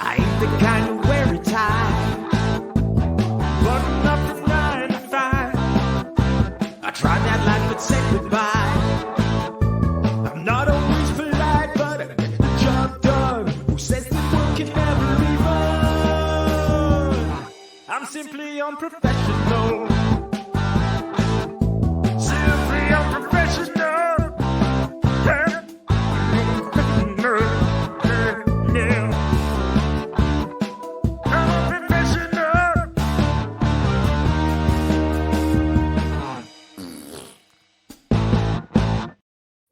I ain't the kind to wear a tie, button up from 9 to 5. I tried that life but said goodbye. I'm not always polite, but I get the job done. Who says the world can never be fun? I'm simply unprofessional. Simply unprofessional. Yeah.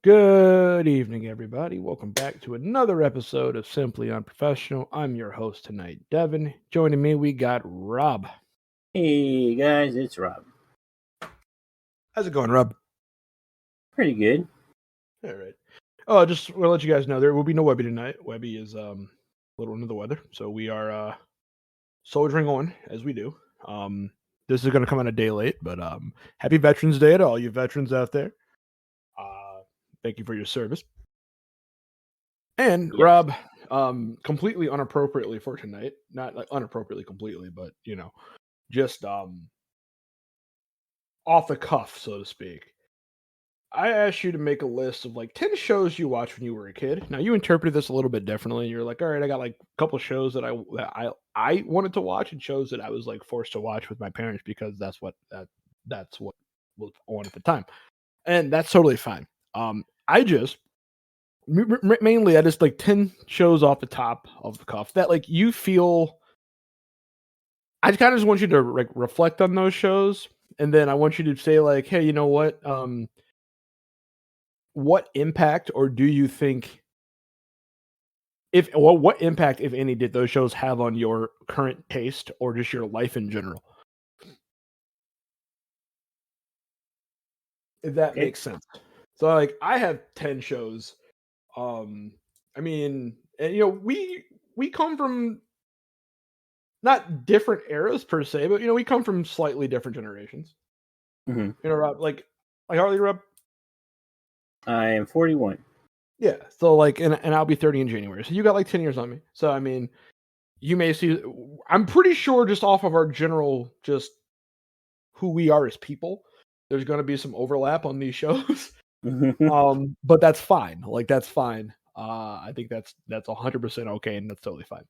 Good evening, everybody. Welcome back to another episode of Simply Unprofessional. I'm your host tonight, Devin. Joining me, we got Rob. Hey guys, it's Rob. How's it going, Rob? Pretty good. All right. Oh, just want to let you guys know there will be no Webby tonight. Webby is a little under the weather, so we are soldiering on as we do. This is going to come on a day late, but happy Veterans Day to all you veterans out there. Thank you for your service. And Rob, completely unappropriately for tonight, not like unappropriately completely, but you know, just off the cuff, so to speak. I asked you to make a list of like 10 shows you watched when you were a kid. Now you interpreted this a little bit differently. You're like, all right, I got like a couple shows that I wanted to watch and shows that I was like forced to watch with my parents because that's what was on at the time, and that's totally fine. I just mainly I just like 10 shows off the top of the cuff that like you feel. I kind of just want you to like reflect on those shows, and then I want you to say like, hey, you know what impact or do you think what impact, if any, did those shows have on your current taste or just your life in general? If that makes sense. So like I have 10 shows. I mean, and you know, we come from not different eras per se, but you know, we come from slightly different generations. Mm-hmm. You know, Rob, like Harley, Rob? I am 41. Yeah. So like, and I'll be 30 in January. So you got like 10 years on me. So I mean, you may see. I'm pretty sure just off of our general, just who we are as people, there's going to be some overlap on these shows. But that's fine. Like that's fine. I think that's 100% okay, and that's totally fine.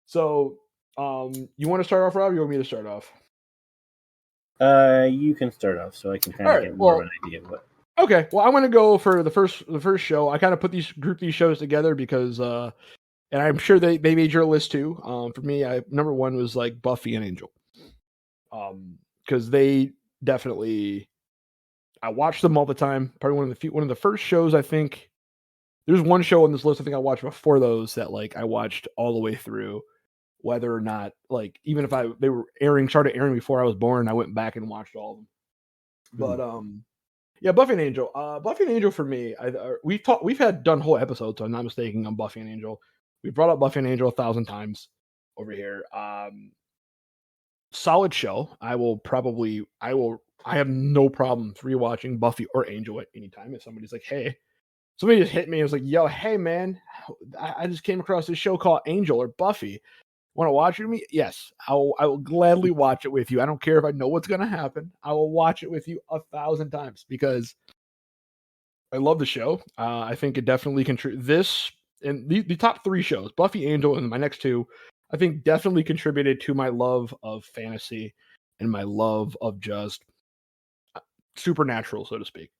So, you want to start off, Rob? Or you want me to start off? You can start off, so I can kind of get more of an idea of what. Okay. Well, I'm going to go for the first show. I kind of group these shows together because, and I'm sure they made your list too. For me, number one was like Buffy and Angel. Because they definitely. I watch them all the time. Probably one of the first shows I think. There's one show on this list I think I watched before those that like I watched all the way through, whether or not like even if they were started airing before I was born, I went back and watched all of them. But yeah, Buffy and Angel. Buffy and Angel for me, we've done whole episodes, so I'm not mistaken, on Buffy and Angel. We brought up Buffy and Angel 1,000 times over here. Solid show. I have no problems rewatching Buffy or Angel at any time. If somebody's like, hey, somebody just hit me and was like, yo, hey man, I just came across this show called Angel or Buffy. Want to watch it with me? Yes, I will gladly watch it with you. I don't care if I know what's going to happen. I will watch it with you 1,000 times because I love the show. I think it definitely contributes. This and the top three shows, Buffy, Angel, and my next two, I think definitely contributed to my love of fantasy and my love of just supernatural, so to speak.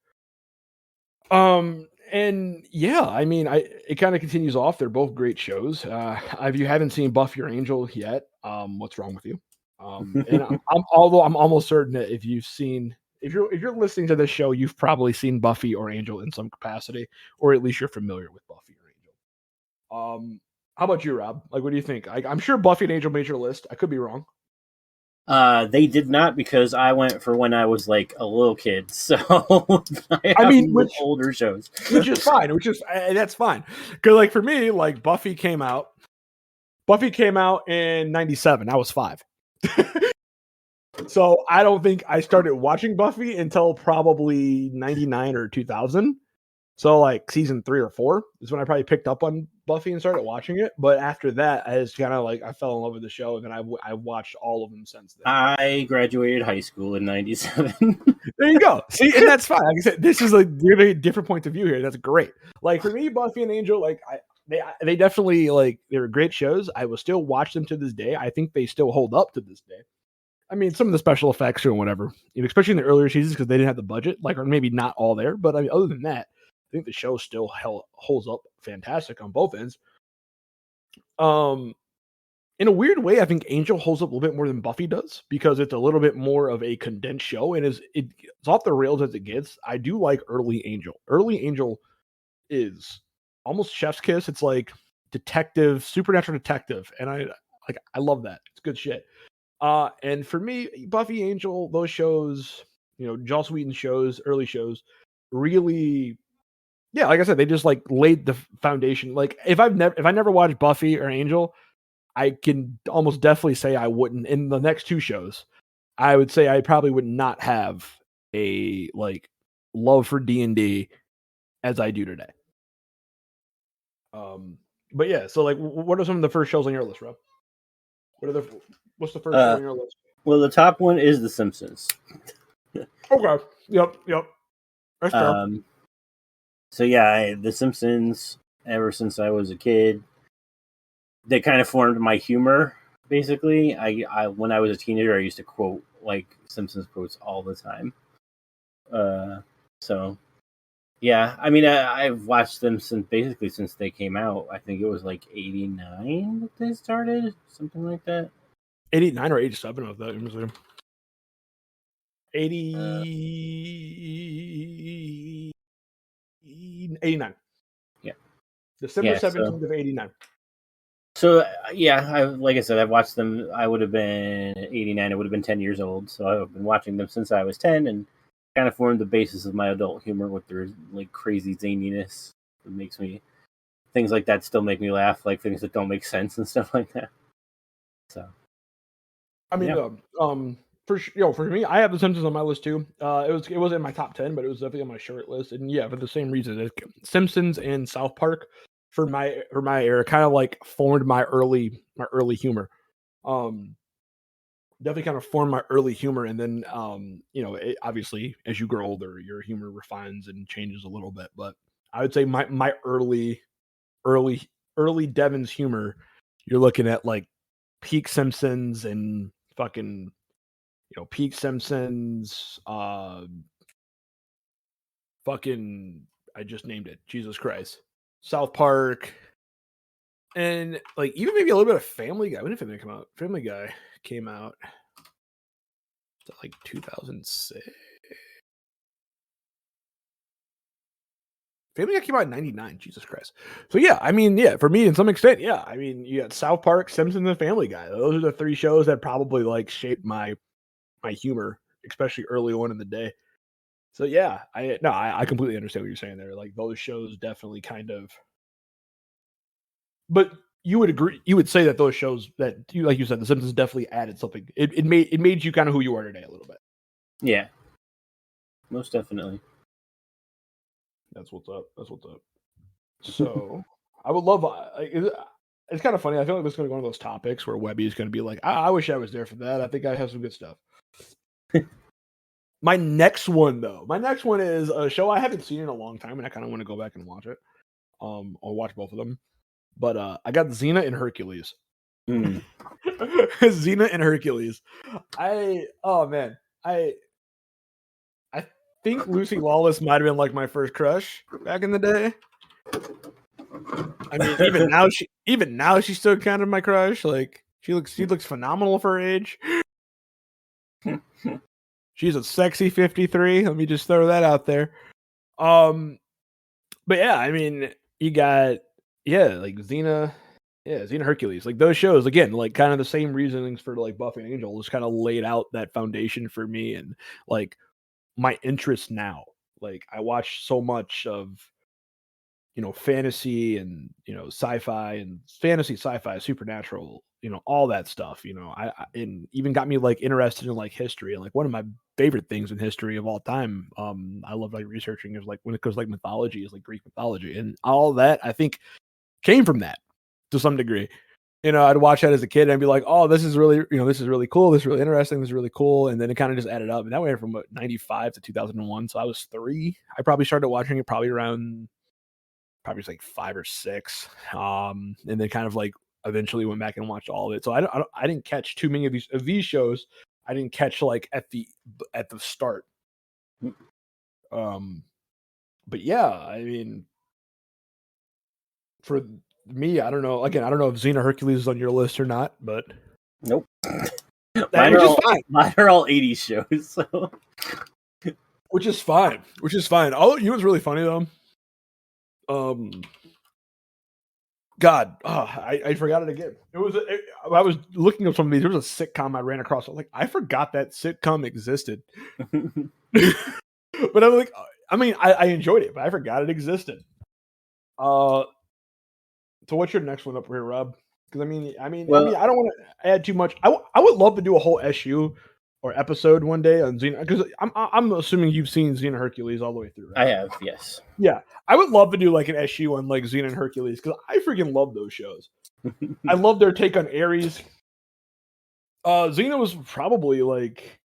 And yeah, I mean, it kind of continues off. They're both great shows. If you haven't seen Buffy or Angel yet, what's wrong with you? And I'm almost certain that if you're listening to this show, you've probably seen Buffy or Angel in some capacity, or at least you're familiar with Buffy or Angel. How about you, Rob? Like, what do you think? I'm sure Buffy and Angel made your list. I could be wrong. They did not, because I went for when I was like a little kid. So I mean, older shows, which is fine. That's fine. Because like for me, like Buffy came out in 97. I was 5. So I don't think I started watching Buffy until probably 99 or 2000. So like season 3 or 4 is when I probably picked up on Buffy and started watching it. But after that, I just kind of like I fell in love with the show, and then I watched all of them since then. I graduated high school in '97. There you go. See, and that's fine. Like I said, this is like really different point of view here. That's great. Like for me, Buffy and Angel, like they definitely like they were great shows. I will still watch them to this day. I think they still hold up to this day. I mean, some of the special effects or whatever, especially in the earlier seasons because they didn't have the budget, like or maybe not all there. But I mean, other than that, I think the show still holds up fantastic on both ends. In a weird way, I think Angel holds up a little bit more than Buffy does because it's a little bit more of a condensed show and it's off the rails as it gets. I do like early Angel. Early Angel is almost chef's kiss. It's like detective, supernatural detective, and I love that. It's good shit. And for me, Buffy, Angel, those shows, Joss Whedon shows, early shows, really, yeah, like I said, they just like laid the foundation. Like if I never watched Buffy or Angel, I can almost definitely say I wouldn't in the next 2 shows. I would say I probably would not have a like love for D&D as I do today. But yeah, so like, what are some of the first shows on your list, Rob? What's the first show on your list? Well, the top one is The Simpsons. Okay. Yep. That's fair. So yeah, The Simpsons. Ever since I was a kid, they kind of formed my humor. Basically, I when I was a teenager, I used to quote like Simpsons quotes all the time. So yeah, I mean, I've watched them since they came out. I think it was like '89 that they started, something like that. 89 or 87 of that. 89. Yeah. December 17th of 89. So yeah, like I said, I've watched them. I would have been 89. I would have been 10 years old. So I've been watching them since I was 10, and kind of formed the basis of my adult humor with their like crazy zaniness. It makes me things like that still make me laugh, like things that don't make sense and stuff like that. So, I mean, for me, I have The Simpsons on my list too. It was in my top 10, but it was definitely on my short list, and yeah, for the same reason, Simpsons and South Park for my era kind of like formed my early humor. Definitely kind of formed my early humor, and then obviously as you grow older, your humor refines and changes a little bit. But I would say my early Devin's humor, you're looking at like peak Simpsons and fucking peak Simpsons, fucking I just named it, Jesus Christ, South Park, and like even maybe a little bit of Family Guy. When did Family Guy come out? Family Guy came out like 2006. Family Guy came out in 99. Jesus Christ. So yeah, I mean, yeah, for me in some extent, yeah. I mean, you got South Park, Simpsons, and Family Guy. Those are the 3 shows that probably like shaped my humor, especially early on in the day. So yeah, I completely understand what you're saying there. Like those shows definitely kind of. But you would say that those shows that you, like you said, The Simpsons definitely added something. It made you kind of who you are today a little bit. Yeah, most definitely. That's what's up. So I would love. It's kind of funny. I feel like this is going to go one of those topics where Webby is going to be like, I wish I was there for that. I think I have some good stuff. My next one is a show I haven't seen in a long time, and I kind of want to go back and watch it. I'll watch both of them. But I got Xena and Hercules. Xena and Hercules. I think Lucy Lawless might have been like my first crush back in the day. I mean, even now she's still kind of my crush. Like she looks phenomenal for her age. She's a sexy 53. Let me just throw that out there. But yeah, I mean, you got like Xena, Xena Hercules, like those shows again, like kind of the same reasonings for like Buffy and Angel, just kind of laid out that foundation for me and like my interest now. Like I watch so much of fantasy and sci-fi and fantasy, sci-fi, supernatural, all that stuff. I and even got me like interested in like history, and like one of my favorite things in history of all time. I love like researching is like when it goes like mythology is like Greek mythology, and all that I think came from that to some degree. I'd watch that as a kid and I'd be like, oh, this is really, this is really cool. This is really interesting. This is really cool. And then it kind of just added up. And that went from 95 to 2001. So I was 3. I probably started watching it probably like 5 or 6. And then kind of like eventually went back and watched all of it. So I didn't catch too many of these shows. I didn't catch like at the start. But yeah, I mean, for me, I don't know. Again, I don't know if Xena Hercules is on your list or not, but nope. Mine are all 80s shows. So. Which is fine. Oh, you know what's really funny though? God, I forgot it again. I was looking up some of these. There was a sitcom I ran across. I was like, I forgot that sitcom existed. But I'm like, I mean, I enjoyed it, but I forgot it existed. So what's your next one up here, Rob? Because I mean, I don't want to add too much. I would love to do a whole SU or episode one day on Xena, because I'm assuming you've seen Xena Hercules all the way through, right? I have, yes. Yeah, I would love to do like an SU on like Xena and Hercules, because I freaking love those shows. I love their take on Ares. Xena was probably like,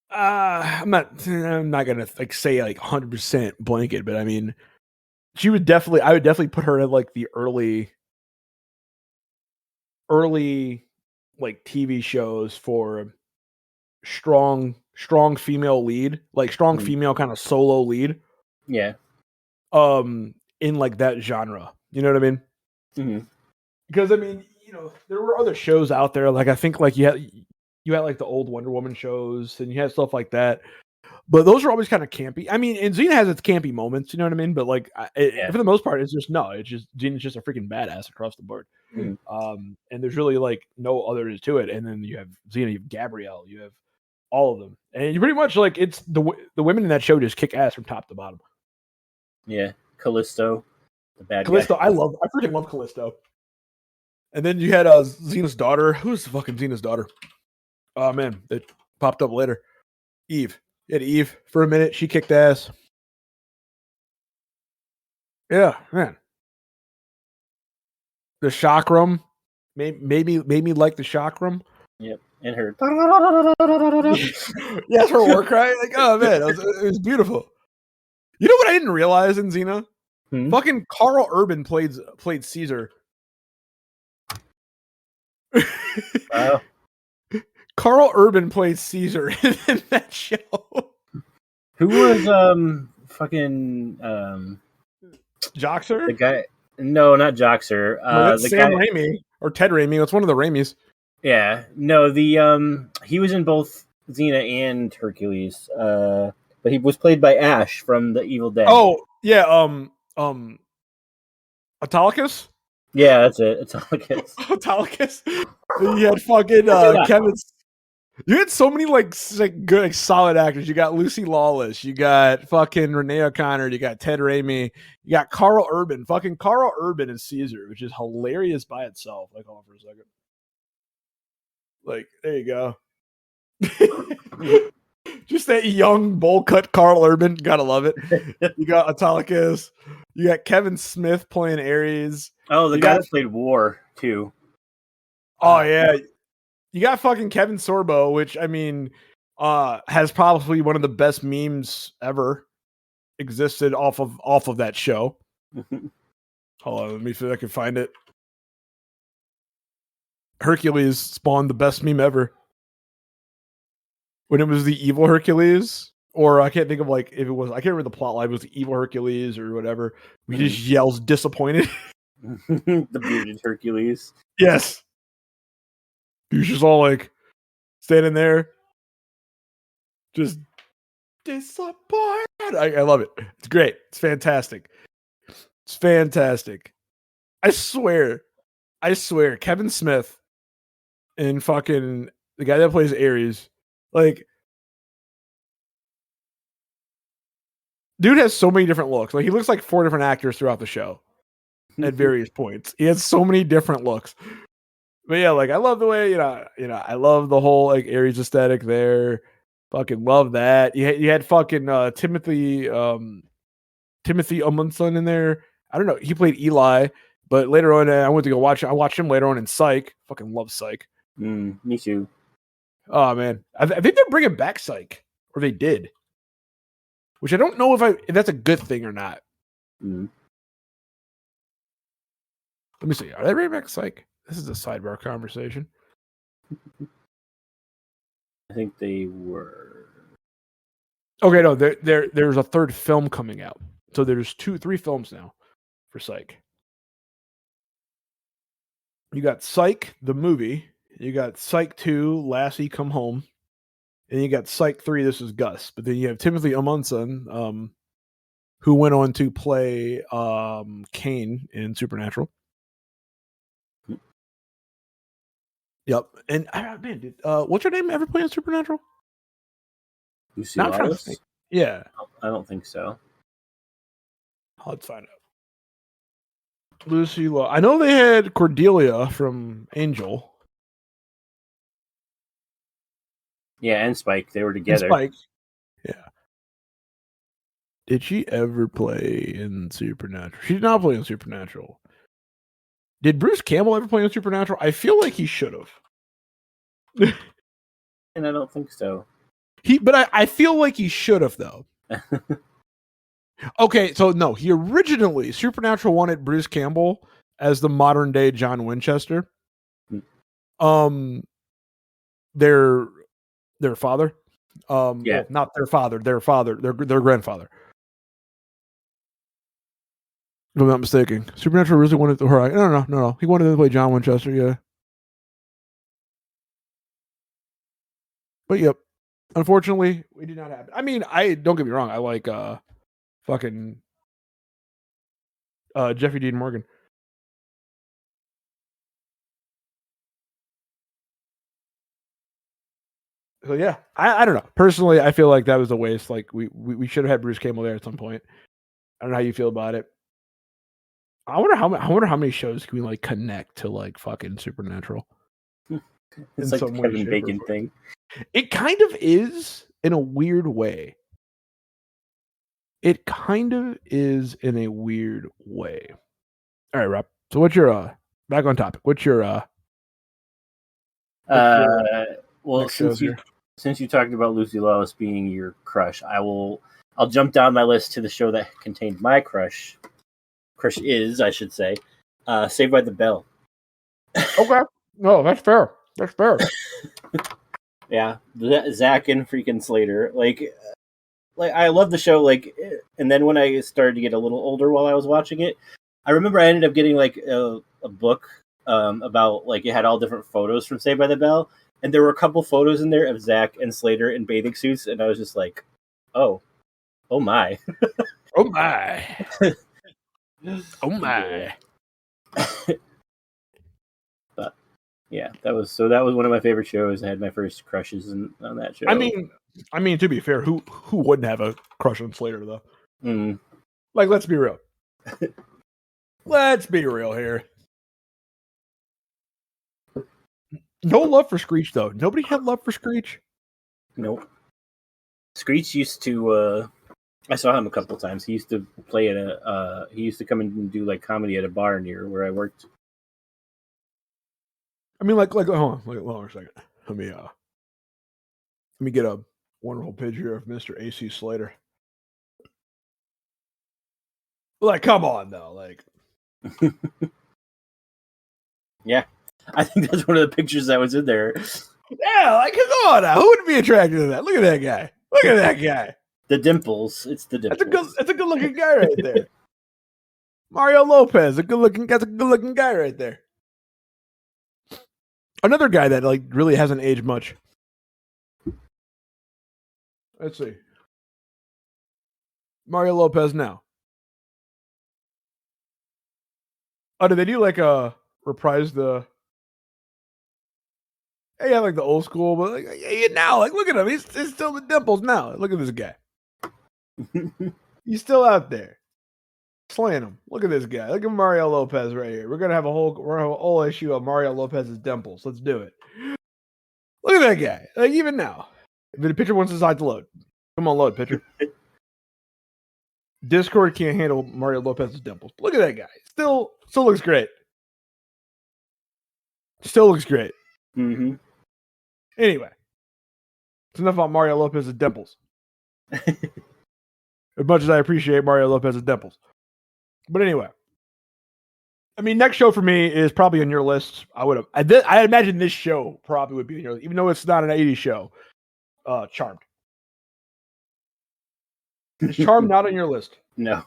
I'm not gonna like say like 100% blanket, but I mean, I would definitely put her in like the early like TV shows for strong female lead, like strong female kind of solo lead. Yeah. In like that genre, you know what I mean? Mm-hmm. Because I mean, there were other shows out there. Like I think like you had like the old Wonder Woman shows, and you had stuff like that. But those are always kind of campy. I mean, and Xena has its campy moments, you know what I mean? But like, for the most part, it's just Xena's just a freaking badass across the board. Mm-hmm. And there's really like no others to it. And then you have Xena, you have Gabrielle, you have all of them, and you pretty much like it's the women in that show just kick ass from top to bottom. Yeah, Callisto, the bad Callisto, guy. I freaking love Callisto. And then you had Xena's daughter. Who's fucking Xena's daughter? Oh man, it popped up later. Eve. You had Eve for a minute. She kicked ass. Yeah, man. The chakram made me like the chakram. Yep, and her. Yes, her war cry. Like, oh man, it was beautiful. You know what I didn't realize in Xena? Fucking Carl Urban played Caesar. Wow. Carl Urban played Caesar in that show. Who was fucking Joxer? The guy? No, not Joxer. No, the Sam guy, Raimi or Ted Raimi. That's one of the Raimis. Yeah, no, he was in both Xena and Hercules. But he was played by Ash from The Evil Dead. Oh yeah, Autolycus. Yeah, that's it. Autolycus. Autolycus. You had fucking Kevin. You had so many like good, like, solid actors. You got Lucy Lawless. You got fucking Renee O'Connor. You got Ted Raimi. You got Carl Urban. Fucking Carl Urban is Caesar, which is hilarious by itself. Like, hold on for a second. Like, there you go. Just that young bowl cut Carl Urban. Gotta love it. You got Autolycus. You got Kevin Smith playing Ares. Oh, the guy that played War too. Oh yeah. You got fucking Kevin Sorbo, which I mean has probably one of the best memes ever existed off of that show. Hold on, let me see if I can find it. Hercules spawned the best meme ever. When it was the evil Hercules, or I can't think of like if it was, I can't remember the plot line, it was the evil Hercules or whatever. We just yells disappointed. The bearded Hercules. Yes. He was just all like standing there. Just disappointed. I love it. It's great. It's fantastic. It's fantastic. I swear. Kevin Smith and fucking the guy that plays Ares, like, dude has so many different looks. Like, he looks like 4 different actors throughout the show at various points. He has so many different looks. But yeah, like I love the way I love the whole like Ares aesthetic there. Fucking love that. You had fucking Timothy Omundson in there. I don't know. He played Eli, but later on, I went to go watch. I watched him later on in Psych. Fucking love Psych. Me too. Oh man, I think they're bringing back Psych, or they did. Which I don't know if that's a good thing or not. Mm. Let me see. Are they bringing back Psych? This is a sidebar conversation. I think they were. Okay, no, there's a third film coming out. So there's 3 films now for Psych. You got Psych, the movie. You got Psych 2, Lassie Come Home. And you got Psych 3, This Is Gus. But then you have Timothy Omundson, who went on to play Kane in Supernatural. Yep. And man, dude, what's your name ever play in Supernatural? Lucy Not trying to Lawless? think. Yeah. I don't think so. Let's find out. Lucy Law. I know they had Cordelia from Angel. Yeah, and Spike. They were together. Spike. Yeah. Did she ever play in Supernatural? She did not play in Supernatural. Did Bruce Campbell ever play in Supernatural? I feel like he should have. And I don't think so. But I feel like he should have though. Okay, so no, he originally Supernatural wanted Bruce Campbell as the modern day John Winchester. Their father. Yeah, well, not their father, their grandfather. If I'm not mistaken. Supernatural really wanted her. No. He wanted to play John Winchester, yeah. But yep. Unfortunately, we did not happen. I mean, I don't get me wrong, I like fucking Jeffrey Dean Morgan. So yeah, I don't know. Personally, I feel like that was a waste. Like we should have had Bruce Campbell there at some point. I don't know how you feel about it. I wonder how many shows can we like connect to like fucking Supernatural. It's like the Kevin Bacon thing. It kind of is in a weird way. It kind of is in a weird way. All right, Rob. So what's your back on topic? What's your well, since you talked about Lucy Lawless being your crush, I'll jump down my list to the show that contained my crush. Crush is, I should say, Saved by the Bell. Okay. No, that's fair. That's fair. Yeah, Zach and freaking Slater. Like I love the show. Like, and then when I started to get a little older while I was watching it, I remember I ended up getting like a book about like it had all different photos from Saved by the Bell, and there were a couple photos in there of Zach and Slater in bathing suits, and I was just like, oh my, oh my, oh my. But yeah, that was one of my favorite shows. I had my first crushes on that show. I mean, to be fair, who wouldn't have a crush on Slater though? Mm. Like, let's be real. Let's be real here. No love for Screech though. Nobody had love for Screech. Nope. Screech used to. I saw him a couple times. He used to play at a. He used to come and do like comedy at a bar near where I worked. I mean, like, hold on a second. Let me get a wonderful picture of Mr. AC Slater. Like, come on, though. Like, yeah, I think that's one of the pictures that was in there. Yeah, like, come on now. Who wouldn't be attracted to that? Look at that guy. Look at that guy. The dimples. It's the dimples. That's a good looking guy right there. Mario Lopez, that's a good looking guy right there. Another guy that like really hasn't aged much. Let's see. Mario Lopez now. Oh, did they do like a reprise the? Yeah, like the old school, but like now, like look at him. He's still the dimples now. Look at this guy. He's still out there. Slaying him. Look at this guy. Look at Mario Lopez right here. We're gonna have a whole issue of Mario Lopez's dimples. Let's do it. Look at that guy. Like even now, if the picture wants to decide to load, come on, load picture. Discord can't handle Mario Lopez's dimples. Look at that guy. Still looks great. Still looks great. Mm-hmm. Anyway, it's enough about Mario Lopez's dimples. As much as I appreciate Mario Lopez's dimples. But anyway, I mean, next show for me is probably on your list. I imagine this show probably would be on your list, even though it's not an 80s show. Charmed. Is Charmed not on your list? No.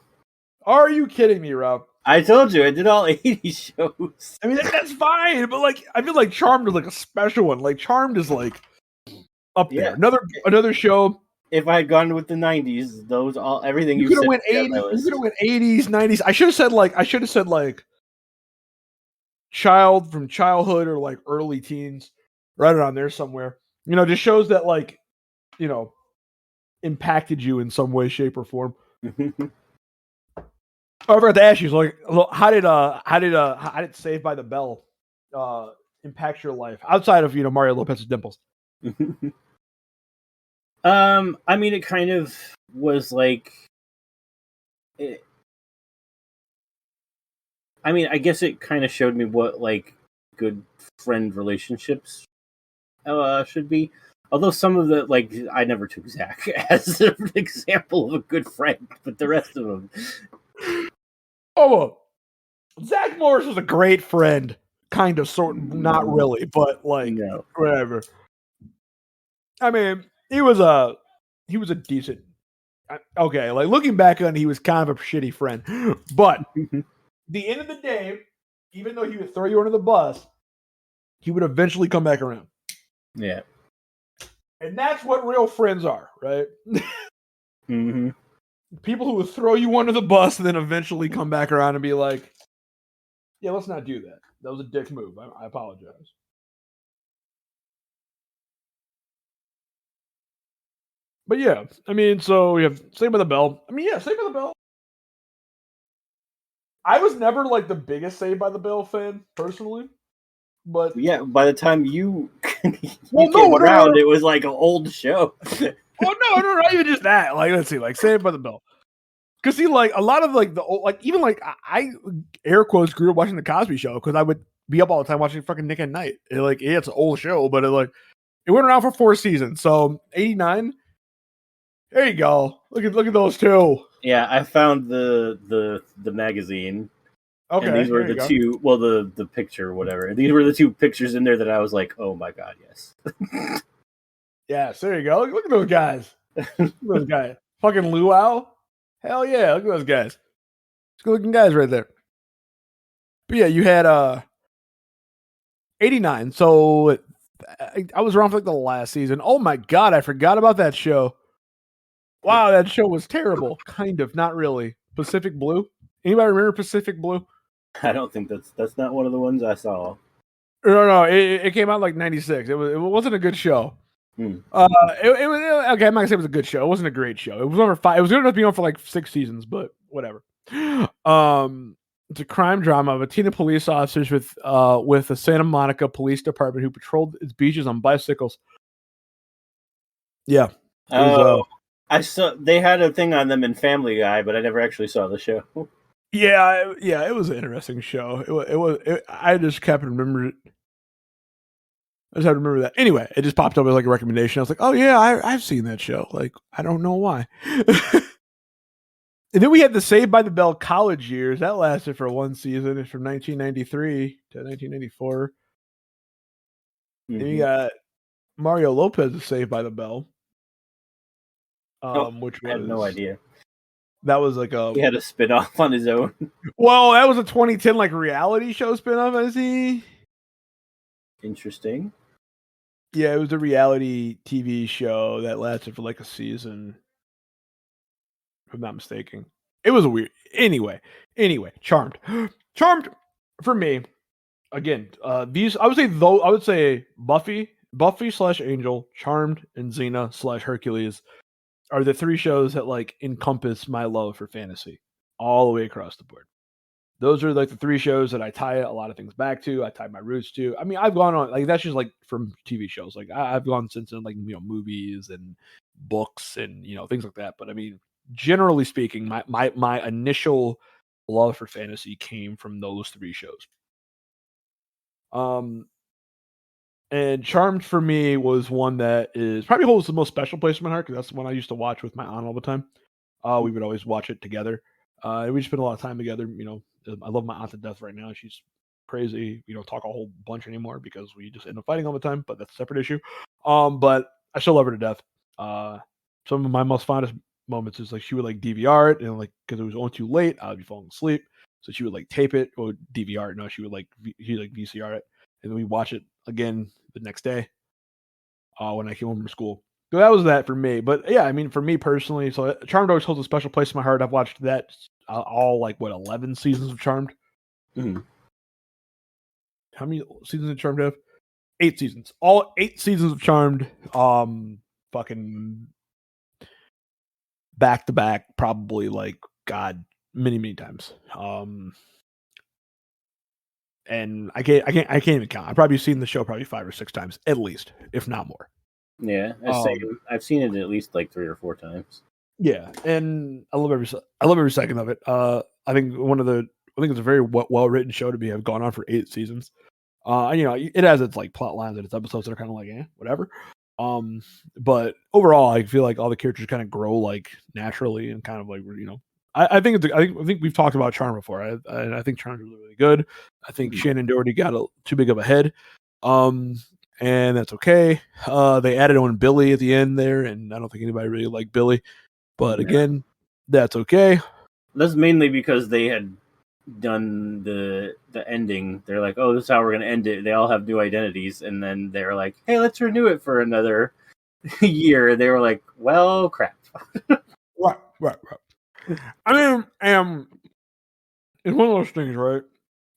Are you kidding me, Rob? I told you, I did all 80s shows. I mean, that's fine, but like, I feel like Charmed is like a special one. Like, Charmed is like up there. Another show. If I had gone with the 90s, everything you could have went 80s. You could have went 80s, 90s. I should have said like child from childhood or like early teens, right around there somewhere. You know, just shows that like, you know, impacted you in some way, shape, or form. I forgot to ask you, so like, how did Saved by the Bell impact your life outside of Mario Lopez's dimples? I mean, it kind of was like, I guess it kind of showed me what like good friend relationships should be. Although some of the, like, I never took Zach as an example of a good friend, but the rest of them. Oh, Zach Morris was a great friend, kind of, sort of, not really, but like, No. whatever. I mean, he was a decent. Okay, like looking back on, he was kind of a shitty friend, but the end of the day, even though he would throw you under the bus, he would eventually come back around. Yeah. And that's what real friends are, right? Mm-hmm. People who would throw you under the bus and then eventually come back around and be like, yeah, let's not do that. That was a dick move. I apologize. But yeah, I mean, so we have Saved by the Bell. I mean, yeah, Saved by the Bell. I was never like the biggest Saved by the Bell fan, personally. But yeah, by the time you came around, it was like an old show. Well, no, not even just that. Like, let's see, like Saved by the Bell. Because see, like a lot of like the old, like even like I air quotes grew up watching the Cosby Show because I would be up all the time watching fucking Nick at Night. It's an old show, but it went around for 4 seasons. So 89. There you go. Look at those two. Yeah, I found the magazine. Okay, and these were the two. Well, the picture, whatever. These were the 2 pictures in there that I was like, oh my god, yes. Yes, there you go. Look at those guys. Look at those guys. Fucking luau. Hell yeah, look at those guys. It's good looking guys right there. But yeah, you had 89. So I was around for like the last season. Oh my god, I forgot about that show. Wow, that show was terrible. Kind of, not really. Pacific Blue. Anybody remember Pacific Blue? I don't think that's not one of the ones I saw. No, it came out like 96. It wasn't a good show. It was okay. I'm not gonna say it was a good show. It wasn't a great show. It was on for 5. It was good enough to be on for like 6 seasons, but whatever. It's a crime drama of a team of police officers with the Santa Monica Police Department who patrolled its beaches on bicycles. Yeah. I saw they had a thing on them in Family Guy, but I never actually saw the show. Yeah, it was an interesting show. I just kept remembering it. I just had to remember that. Anyway, it just popped up as like a recommendation. I was like, oh yeah, I've seen that show. Like, I don't know why. And then we had the Saved by the Bell college years. That lasted for 1 season. It's from 1993 to 1994. Then you got Mario Lopez's Saved by the Bell. Which was, I had no idea. That was like he had a spin-off on his own. Well, that was a 2010 like reality show spin-off, I see. Interesting. Yeah, it was a reality TV show that lasted for like a season. If I'm not mistaken. It was a weird. Anyway, Charmed. Charmed for me. Again, these I would say Buffy / Angel, Charmed, and Xena / Hercules are the 3 shows that like encompass my love for fantasy. all the way across the board. Those are like the 3 shows that I tie a lot of things back to. I tie my roots to. I mean, I've gone on like that's just like from TV shows. Like I've gone since in like movies and books and things like that. But I mean, generally speaking, my initial love for fantasy came from those 3 shows. And Charmed for me was one that is probably holds the most special place in my heart because that's the one I used to watch with my aunt all the time. We would always watch it together. And we spend a lot of time together. I love my aunt to death right now. She's crazy. We don't talk a whole bunch anymore because we just end up fighting all the time, but that's a separate issue. But I still love her to death. Some of my most fondest moments is like she would like DVR it and like because it was on too late, I would be falling asleep. So she would like tape it or DVR it. No, she would like VCR it, and then we watch it again the next day. When I came home from school. So that was that for me. But yeah, I mean, for me personally, so Charmed always holds a special place in my heart. I've watched that all 11 seasons of Charmed. Mhm. How many seasons did Charmed have? 8 seasons. All 8 seasons of Charmed. Fucking back to back, probably many times. And I can't even count. I've probably seen the show probably 5 or 6 times at least, if not more. Yeah, I've seen it at least like 3 or 4 times. Yeah, and I love every second of it. I think it's a very well written show to have gone on for 8 seasons. It has its like plot lines and its episodes that are kind of like whatever. But overall, I feel like all the characters kind of grow like naturally and kind of like I think we've talked about Charm before. I think Charm's really, really good. I think Shannon Doherty got too big of a head. And that's okay. They added on Billy at the end there, and I don't think anybody really liked Billy. But again, that's okay. That's mainly because they had done the ending. They're like, oh, this is how we're going to end it. They all have new identities. And then they're like, hey, let's renew it for another year. They were like, well, crap. Right. I mean, it's one of those things, right?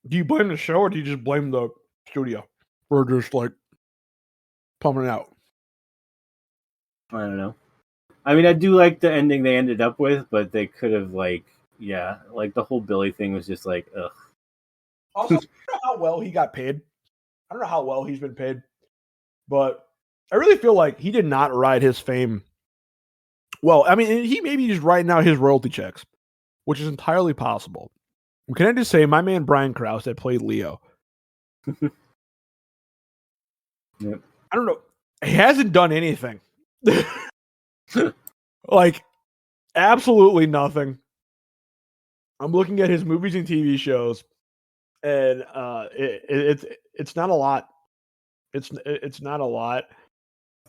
Do you blame the show or do you just blame the studio for just like pumping it out? I don't know. I mean, I do like the ending they ended up with, but they could have like the whole Billy thing was just like, ugh. Also, I don't know how well he got paid. I don't know how well he's been paid, but I really feel like he did not ride his fame. Well, I mean, he maybe just riding out his royalty checks, which is entirely possible. Can I just say, my man Brian Krause that played Leo? Yep. I don't know. He hasn't done anything. Like, absolutely nothing. I'm looking at his movies and TV shows, and it's not a lot. It's not a lot.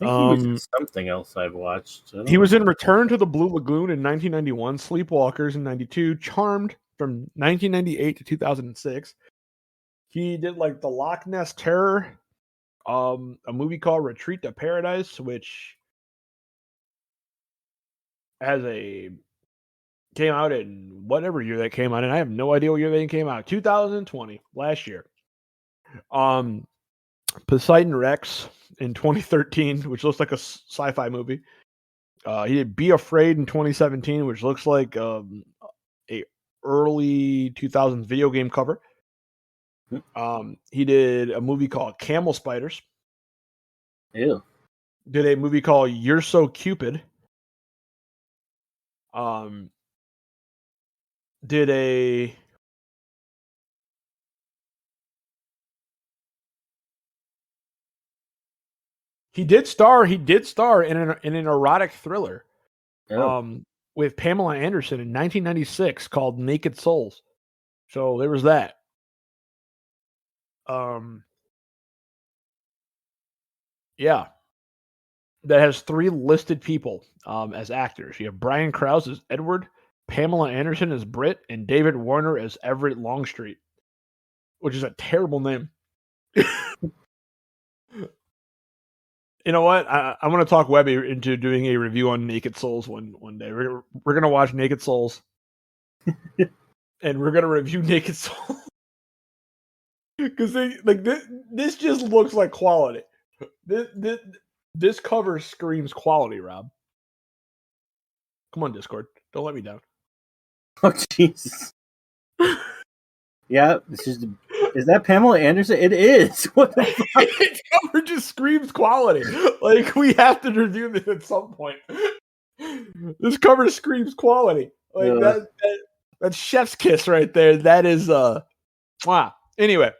I think he was in something else I've watched. He was in Return to the Blue Lagoon in 1991, Sleepwalkers in 92, Charmed from 1998 to 2006. He did like the Loch Ness Terror, a movie called Retreat to Paradise, which came out in whatever year that came out, and I have no idea what year they came out. 2020, last year. Poseidon Rex in 2013, which looks like a sci-fi movie. He did Be Afraid in 2017, which looks like a early 2000s video game cover. He did a movie called Camel Spiders. Ew. Did a movie called You're So Cupid. He did star in an erotic thriller with Pamela Anderson in 1996 called Naked Souls. So there was that. Yeah. That has 3 listed people as actors. You have Brian Krause as Edward, Pamela Anderson as Britt, and David Warner as Everett Longstreet, which is a terrible name. You know what? I'm going to talk Webby into doing a review on Naked Souls one day. We're going to watch Naked Souls, and we're going to review Naked Souls because this just looks like quality. This cover screams quality, Rob. Come on, Discord. Don't let me down. Oh Jesus! Yeah, is that Pamela Anderson? It is. What the fuck? It cover just screams quality. Like, we have to review this at some point. This cover screams quality. Like that's chef's kiss right there. That is wow. Anyway,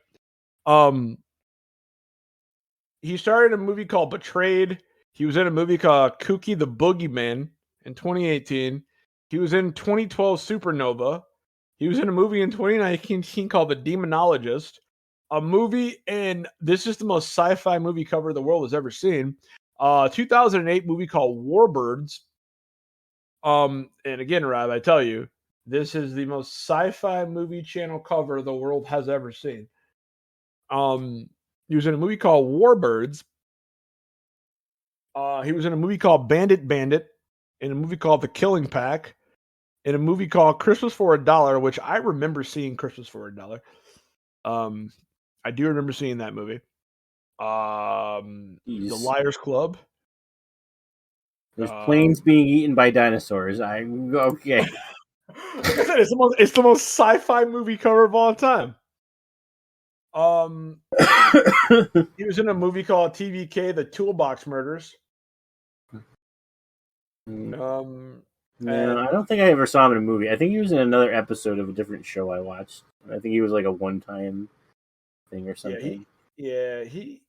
he starred in a movie called Betrayed. He was in a movie called Kooky the Boogeyman in 2018. He was in 2012 Supernova. He was in a movie in 2019 called The Demonologist. A movie, and this is the most sci-fi movie cover the world has ever seen. 2008 movie called Warbirds. And again, Rob, I tell you, this is the most sci-fi movie channel cover the world has ever seen. He was in a movie called Warbirds. He was in a movie called Bandit, in a movie called The Killing Pack, in a movie called Christmas for $1, which I remember seeing Christmas for $1. I do remember seeing that movie. The Liars Club. There's planes being eaten by dinosaurs. Okay. Like I said, it's the most sci-fi movie cover of all time. He was in a movie called TVK, The Toolbox Murders. No, I don't think I ever saw him in a movie. I think he was in another episode of a different show I watched. I think he was like a one-time thing or something. Yeah, he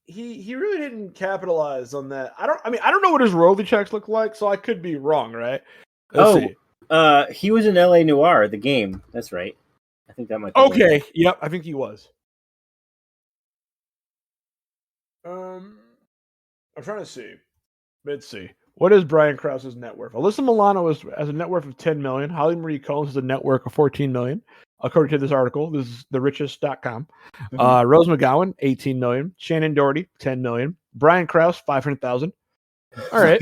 really didn't capitalize on that. I don't know what his royalty checks look like, so I could be wrong, right? Let's see. He was in LA Noire, the game. That's right. I think that might be okay. Right. Yep, I think he was. I'm trying to see. Let's see. What is Brian Krause's net worth? Alyssa Milano has a net worth of $10 million. Holly Marie Combs has a net worth of $14 million, according to this article. This is therichest.com. Rose McGowan, $18 million. Shannon Doherty, $10 million. Brian Krause, $500,000. All right.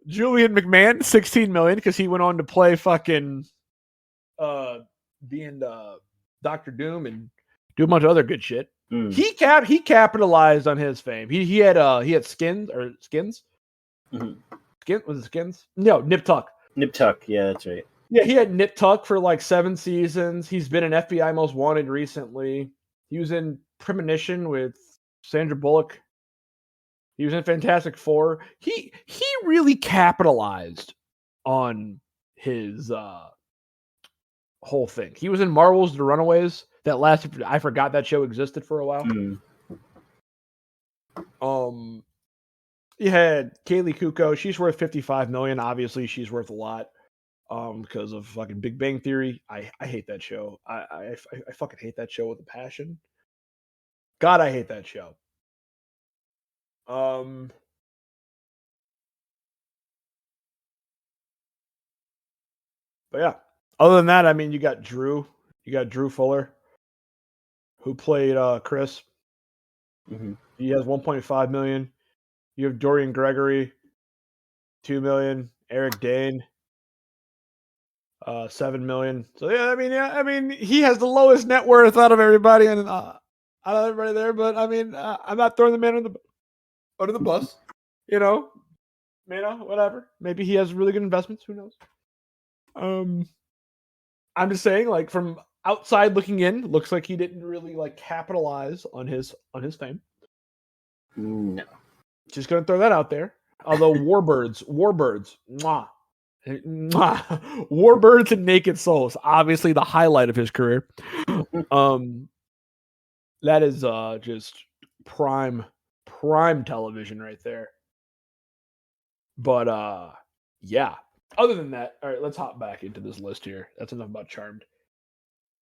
Julian McMahon, $16 million, because he went on to play fucking being Dr. Doom and do a bunch of other good shit. He capitalized on his fame. He had skins. Was it Skins? No, Nip Tuck. Nip Tuck, yeah, that's right. Yeah, he had Nip Tuck for like 7 seasons. He's been an FBI Most Wanted recently. He was in Premonition with Sandra Bullock. He was in Fantastic Four. He really capitalized on his whole thing. He was in Marvel's The Runaways. That lasted. I forgot that show existed for a while. You had Kaylee Kuko. She's worth $55 million. Obviously, she's worth a lot. Because of fucking Big Bang Theory. I hate that show. I fucking hate that show with a passion. God, I hate that show. But yeah. Other than that, I mean, you got Drew Fuller, who played Chris. He has $1.5 million. You have Dorian Gregory, $2 million. Eric Dane, $7 million. So I mean, he has the lowest net worth out of everybody, and out of everybody there. But I mean, I'm not throwing the man under the bus. Whatever. Maybe he has really good investments. Who knows? I'm just saying, like, from outside looking in, looks like he didn't really like capitalize on his fame. No. Just gonna throw that out there. Although Warbirds, mwah. Warbirds and Naked Souls, obviously the highlight of his career. That is just prime television right there. But yeah. Other than that, all right, let's hop back into this list here. That's enough about Charmed.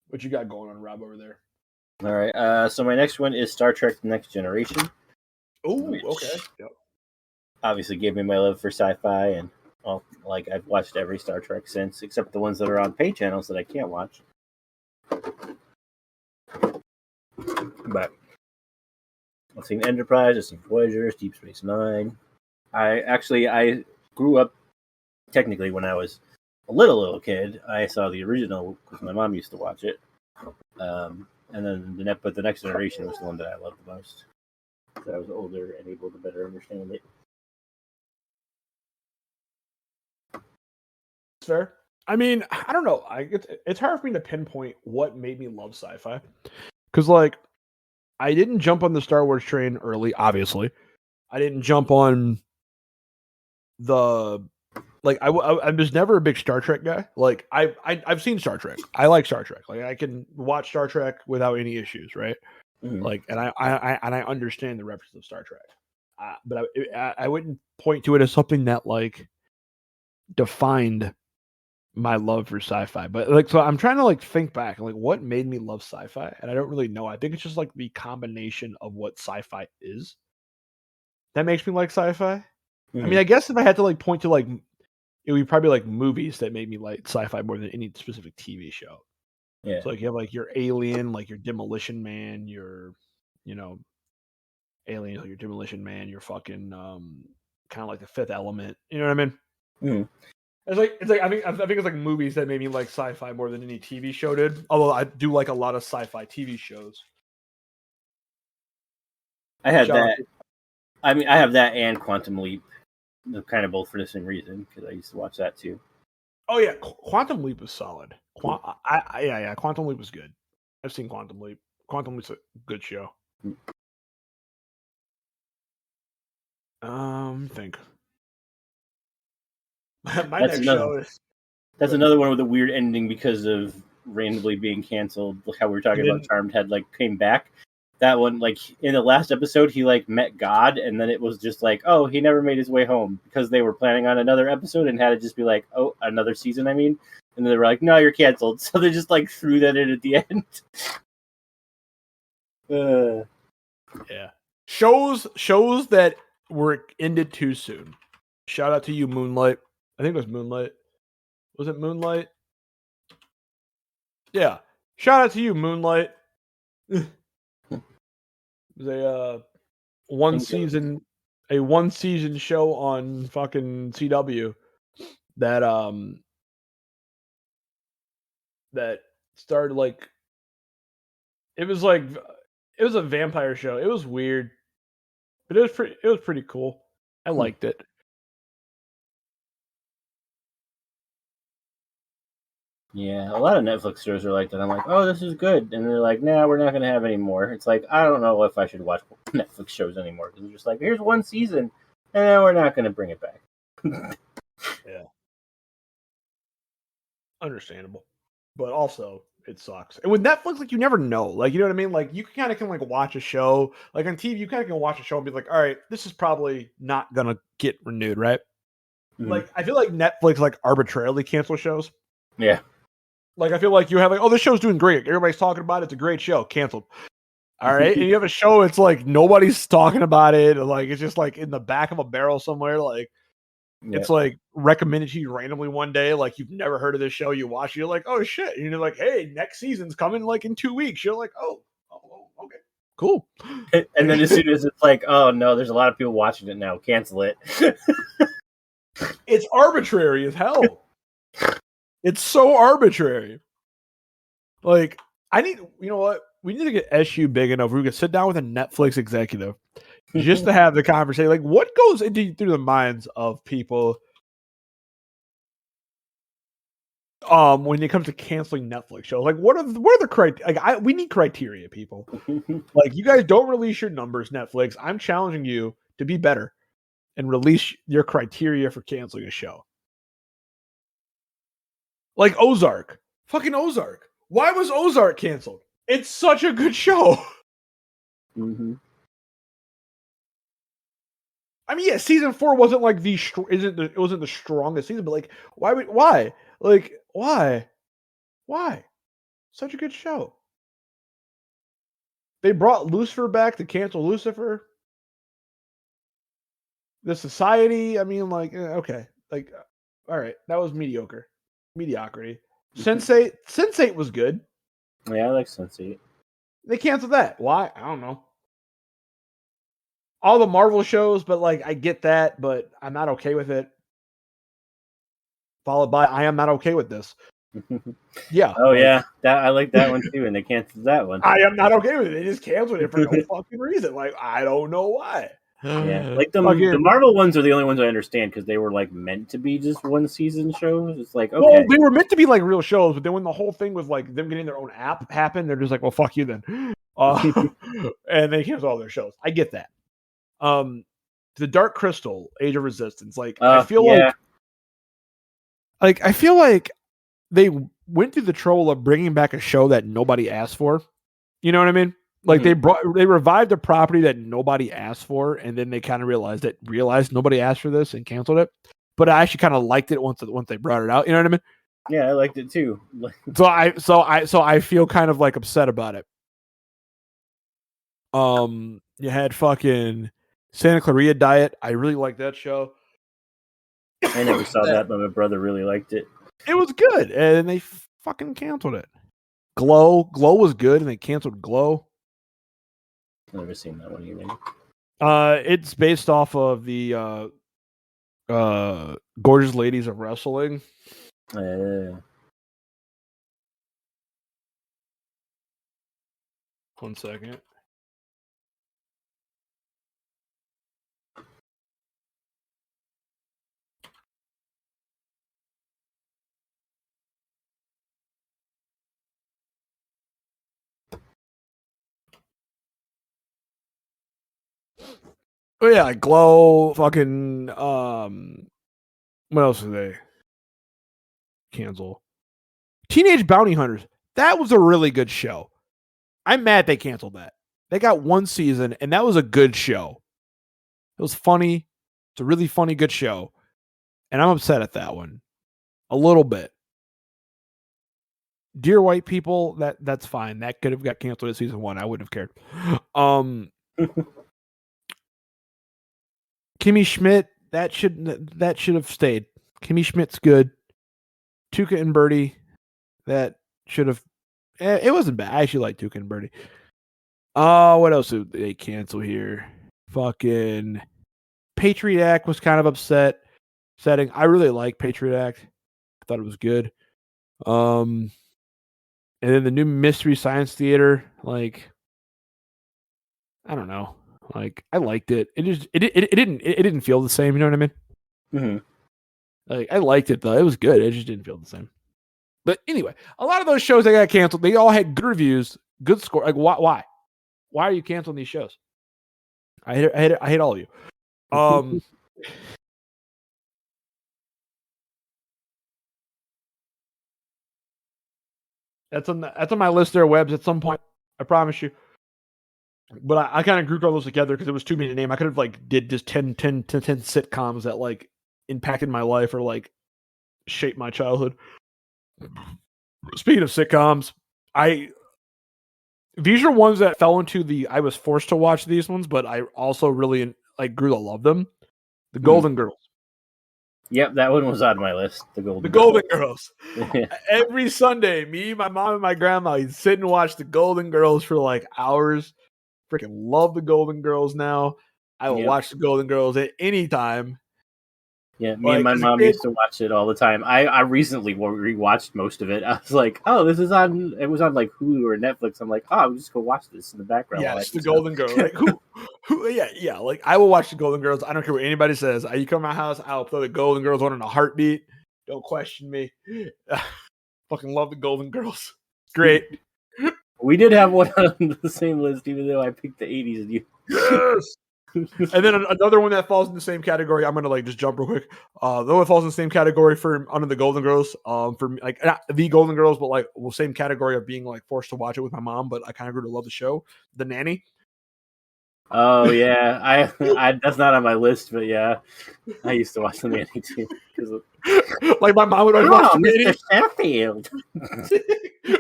What you got going on, Rob, over there? All right. So my next one is Star Trek: The Next Generation. Oh, okay. Yep. Obviously gave me my love for sci-fi, and I've watched every Star Trek since, except the ones that are on pay channels that I can't watch. But I've seen Enterprise, I've seen Voyager, Deep Space Nine. I grew up technically when I was a little kid. I saw the original because my mom used to watch it. And then the Next Generation was the one that I loved the most. Because I was older and able to better understand it. fair. I mean, I don't know. It's hard for me to pinpoint what made me love sci-fi, because like I didn't jump on the Star Wars train early. Obviously, I didn't jump on the I was never a big Star Trek guy. Like I've seen Star Trek. I like Star Trek. Like I can watch Star Trek without any issues, right? Mhm. Like, and I understand the reference of Star Trek, but I wouldn't point to it as something that like defined my love for sci-fi. But like, so I'm trying to like think back, like what made me love sci-fi, and I don't really know. I think it's just like the combination of what sci-fi is that makes me like sci-fi. I mean, I guess if I had to like point to like, it would be probably like movies that made me like sci-fi more than any specific TV show. Yeah. So like you have like your Alien, like your Demolition Man, your, Alien, like your Demolition Man, your fucking kind of like the Fifth Element. You know what I mean? Mhm. It's like I think it's like movies that made me like sci-fi more than any TV show did. Although I do like a lot of sci-fi TV shows. I had Shout out that. to- I mean, I have that and Quantum Leap. They're kind of both for the same reason because I used to watch that too. Oh yeah, Quantum Leap was solid. Yeah, Quantum Leap was good. I've seen Quantum Leap. Quantum Leap's a good show. Think. My That's next another. show is. That's Good. another one with a weird ending because of randomly being canceled. Like how we were talking about Charmed had like came back. That one, like in the last episode, he like met God, and then it was just like, oh, he never made his way home because they were planning on another episode and had to just be like, oh, another season. I mean, and then they were like, no, you're canceled. So they just like threw that in at the end. Yeah. Shows that were ended too soon. Shout out to you, Moonlight. I think it was Moonlight. Was it Moonlight? Yeah. Shout out to you, Moonlight. It was a one season show on fucking CW that that started like it was a vampire show. It was weird, but it was pretty cool. I liked it. Yeah, a lot of Netflix shows are like that. I'm like, oh, this is good, and they're like, nah, we're not gonna have any more. It's like I don't know if I should watch Netflix shows anymore because they're just like, here's one season, and we're not gonna bring it back. Yeah. Understandable. But also it sucks. And with Netflix, like you never know. Like you know what I mean? Like you kind of can like watch a show. Like on TV, you kind of can watch a show and be like, all right, this is probably not gonna get renewed, right? Mhm. Like I feel like Netflix like arbitrarily cancels shows. Yeah. Like I feel like you have like, oh, this show's doing great. Everybody's talking about it. It's a great show. Canceled. All right. And you have a show, it's like nobody's talking about it. Like it's just like in the back of a barrel somewhere. Like it's like recommended to you randomly one day. Like you've never heard of this show. You watch it, you're like, oh shit. And you're like, hey, next season's coming like in 2 weeks. You're like, oh okay. Cool. And then as soon as it's like, oh no, there's a lot of people watching it now, cancel it. It's arbitrary as hell. It's so arbitrary. Like, you know what? We need to get SU big enough where we can sit down with a Netflix executive just to have the conversation. Like, what goes through the minds of people when it comes to canceling Netflix shows? Like, what are the criteria? Like, we need criteria, people. Like, you guys don't release your numbers, Netflix. I'm challenging you to be better and release your criteria for canceling a show. Like Ozark. Fucking Ozark. Why was Ozark canceled? It's such a good show. Mm-hmm. I mean, yeah, season 4 wasn't like it wasn't the strongest season, but like, why? Like, why? Such a good show. They brought Lucifer back to cancel Lucifer. The Society, I mean, like, okay, like, all right, that was mediocrity. Sense8 was good. Yeah, I like Sense8. They canceled that. Why? I don't know. All the Marvel shows, but like I get that, but I'm not okay with it. Followed by I am not okay with this. Yeah. Oh yeah, I like that one too, and they canceled that one. I am not okay with it. They just canceled it for no fucking reason. Like I don't know why. Yeah, like the Fucking- Marvel ones are the only ones I understand because they were like meant to be just one season shows. It's like okay, Well, they were meant to be like real shows, but then when the whole thing was like them getting their own app happened, they're just like, well, fuck you then. And they canceled all their shows. I get that. The Dark Crystal, Age of Resistance. Like, I feel yeah. I feel like they went through the trouble of bringing back a show that nobody asked for. You know what I mean? Like they revived a property that nobody asked for, and then they kind of realized nobody asked for this and canceled it. But I actually kind of liked it once they brought it out. You know what I mean? Yeah, I liked it too. So I feel kind of like upset about it. You had fucking Santa Clarita Diet. I really like that show. I never saw that, but my brother really liked it. It was good, and they fucking canceled it. Glow was good, and they canceled Glow. Never seen that one either. It's based off of the Gorgeous Ladies of Wrestling. Uh, 1 second. Oh yeah, Glow, fucking what else did they cancel? Teenage Bounty Hunters. That was a really good show. I'm mad they canceled that. They got 1 season, and that was a good show. It was funny. It's a really funny, good show. And I'm upset at that one. A little bit. Dear White People, that's fine. That could have got canceled at season 1. I wouldn't have cared. Kimmy Schmidt, that should have stayed. Kimmy Schmidt's good. Tuca and Birdie, that should have. It wasn't bad. I actually like Tuca and Birdie. What else did they cancel here? Fucking Patriot Act was kind of upsetting. I really like Patriot Act. I thought it was good. And then the new Mystery Science Theater, like, I don't know. Like, I liked it. It didn't feel the same. You know what I mean? mm-hmm. Like, I liked it though. It was good. It just didn't feel the same. But anyway, a lot of those shows that got canceled, they all had good reviews, good score. Like, why? Why are you canceling these shows? I hate all of you. That's on my list there, Webs, at some point. I promise you. But I kind of grouped all those together because it was too many to name. I could have like did just 10 sitcoms that like impacted my life or like shaped my childhood. Speaking of sitcoms, these are ones that fell into I was forced to watch these ones, but I also really like grew to love them. The Golden Girls. Yep, that one was on my list. The Golden Girls. Every Sunday, me, my mom, and my grandma, you'd sit and watch the Golden Girls for like hours. Freaking love the Golden Girls now. I will watch the Golden Girls at any time. Yeah, me and my mom used to watch it all the time. I recently rewatched most of it. I was like, oh, this is on. It was on like Hulu or Netflix. I'm like, oh, I'll just go watch this in the background. Yeah, it's the Golden Girls. Like, yeah. Like, I will watch the Golden Girls. I don't care what anybody says. You come to my house, I'll play the Golden Girls on in a heartbeat. Don't question me. Fucking love the Golden Girls. Great. We did have one on the same list, even though I picked the 80s. And you. Yes. And then another one that falls in the same category. I'm gonna like just jump real quick. The one that falls in the same category for under the Golden Girls. For me, like not the Golden Girls, but like same category of being like forced to watch it with my mom. But I kind of grew to love the show. The Nanny. Oh yeah, I that's not on my list, but yeah, I used to watch the Nanny too. Like my mom would always watch the Nanny. Mr. Sheffield.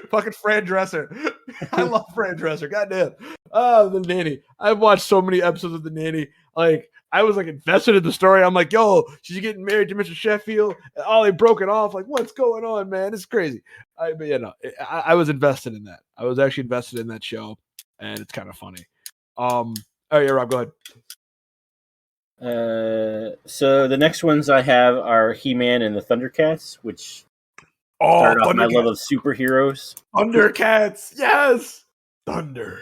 Fucking Fran Dresser. I love Fran Dresser. Goddamn. Oh, the Nanny. I've watched so many episodes of the Nanny. Like I was like invested in the story. I'm like, yo, she's getting married to Mr. Sheffield. And they broke it off. Like, what's going on, man? It's crazy. But yeah, no, I was invested in that. I was actually invested in that show, and it's kind of funny. Oh yeah, Rob, go ahead. So the next ones I have are He-Man and the Thundercats, which started off my love of superheroes. Thundercats, yes! Thunder.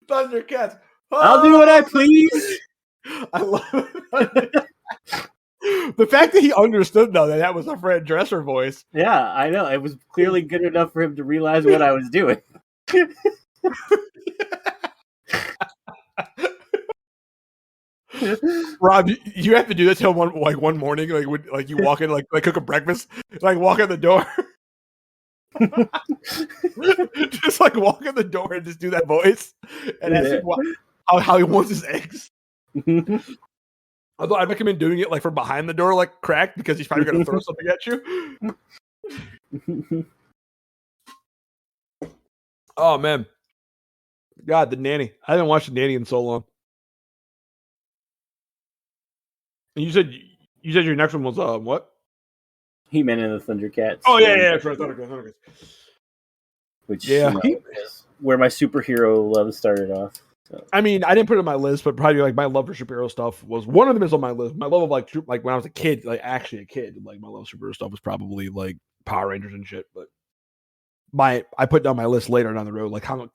Thundercats. I'll do what I please. I love it. The fact that he understood though that was a Fred Dresser voice. Yeah, I know. It was clearly good enough for him to realize what I was doing. Rob, you have to do this till one morning, like you walk in, like cook a breakfast, like walk in the door, just like walk in the door and just do that voice, and ask him how he wants his eggs. Although I recommend doing it like from behind the door, like cracked, because he's probably gonna throw something at you. Oh man, God, the Nanny! I haven't watched the Nanny in so long. And you said your next one was what? He-Man and the Thundercats. Oh yeah, that's right, Thundercats. Which is where my superhero love started off. So. I mean, I didn't put it on my list, but probably like my love for superhero stuff was one of them is on my list. My love of like when I was a kid, like actually a kid, like my love of superhero stuff was probably like Power Rangers and shit. But I put down my list later down the road, like how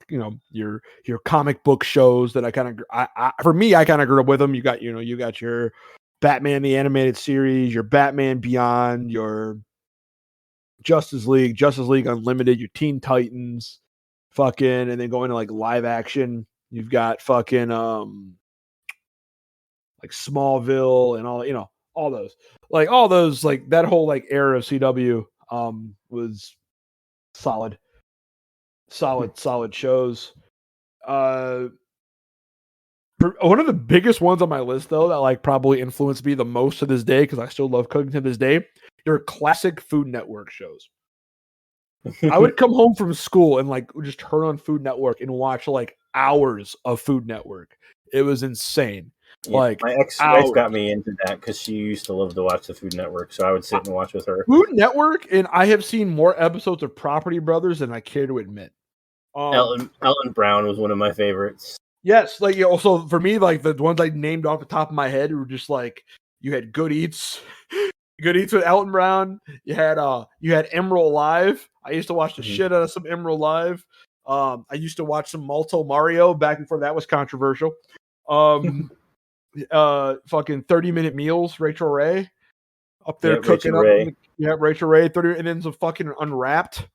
your comic book shows that I kind of for me I kind of grew up with them. You got your Batman the Animated Series, your Batman Beyond, your Justice League Unlimited, your Teen Titans, fucking, and then going to like live action. You've got fucking like Smallville and all those like that whole like era of CW was solid shows. One of the biggest ones on my list, though, that like probably influenced me the most to this day, because I still love cooking to this day, your classic Food Network shows. I would come home from school and like just turn on Food Network and watch like hours of Food Network. It was insane. Yeah, like my ex-wife got me into that because she used to love to watch the Food Network, so I would sit and watch with her. Food Network, and I have seen more episodes of Property Brothers than I care to admit. Ellen Brown was one of my favorites. Yes, like also for me, like the ones I named off the top of my head were just like you had Good Eats with Elton Brown. You had Emerald Live. I used to watch the shit out of some Emerald Live. I used to watch some Malto Mario back before that was controversial. Fucking 30-minute meals, Rachel Ray up there cooking up. Rachel Ray 30, and then some fucking Unwrapped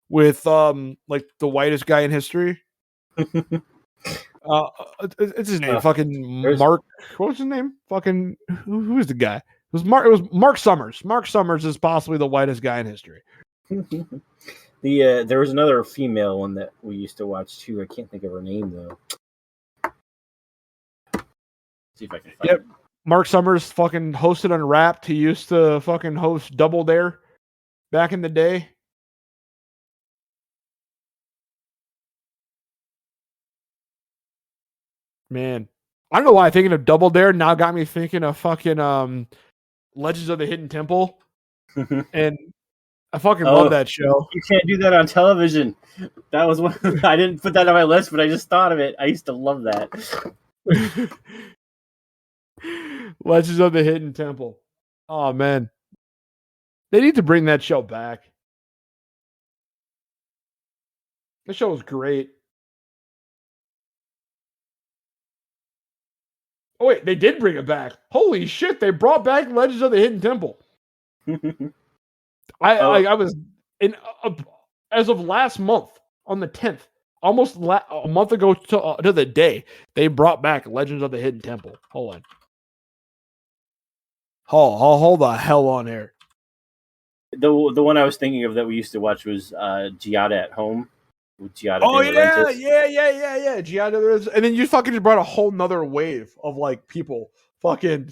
with like the whitest guy in history. It's his name. Fucking Mark. What was his name? Fucking who was the guy? It was Mark Summers. Mark Summers is possibly the whitest guy in history. There was another female one that we used to watch too. I can't think of her name though. See if I can find it. Mark Summers fucking hosted Unwrapped. He used to fucking host Double Dare back in the day. Man, I don't know why thinking of Double Dare now got me thinking of fucking Legends of the Hidden Temple. And I fucking love that show. You can't do that on television. That was one. I didn't put that on my list, but I just thought of it. I used to love that. Legends of the Hidden Temple. Oh man, they need to bring that show back. The show was great. Oh wait, they did bring it back. Holy shit, they brought back Legends of the Hidden Temple. I was in as of last month on the 10th, almost a month ago to the day, they brought back Legends of the Hidden Temple. Hold on. Hold the hell on here. The one I was thinking of that we used to watch was Giada at Home. Giada yeah. Giada, and then you fucking just brought a whole nother wave of like people fucking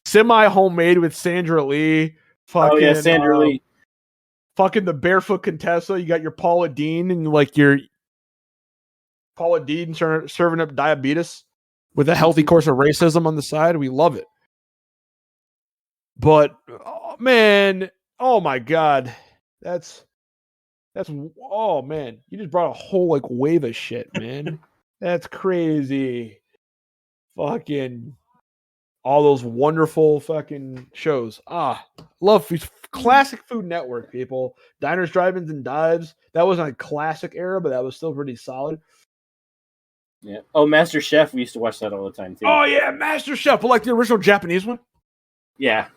semi homemade with Sandra Lee. Fucking, Sandra Lee. Fucking the Barefoot Contessa. You got your Paula Deen and like your Paula Deen serving up diabetes with a healthy course of racism on the side. We love it. But man, oh my God, that's oh man, you just brought a whole like wave of shit, man. That's crazy. Fucking all those wonderful fucking shows. Love classic Food Network, people. Diners, Drive-Ins, and Dives. That wasn't a classic era, but that was still pretty solid. Yeah. Oh, Master Chef. We used to watch that all the time too. Oh yeah, Master Chef, but like the original Japanese one. Yeah.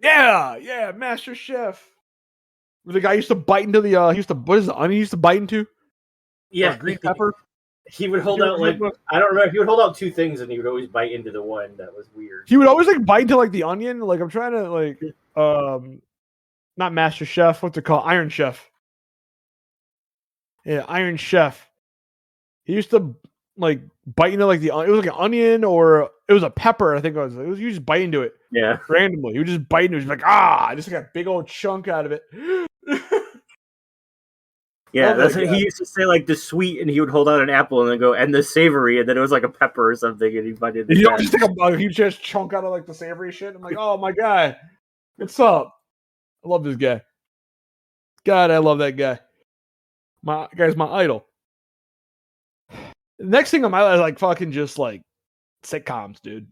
Yeah, Master Chef. Where the guy used to bite into the he used to what is the onion he used to bite into? Yeah. Or green pepper. He would hold out like I don't remember. He would hold out two things, and he would always bite into the one. That was weird. He would always like bite into like the onion. Like I'm trying to like not Master Chef. What's it called? Iron Chef. Yeah, Iron Chef. He used to like bite into like it was like an onion or it was a pepper. I think it was. You just bite into it. Yeah. Randomly. He would just bite into it. He's like just like a big old chunk out of it. Yeah, that's what he used to say, like the sweet, and he would hold out an apple and then go, and the savory, and then it was like a pepper or something, and he bite into You just take a huge ass chunk out of like the savory shit. I'm like, oh my guy, what's up? I love this guy. God, I love that guy. My guy's my idol. The next thing on my list is like fucking just like sitcoms, dude.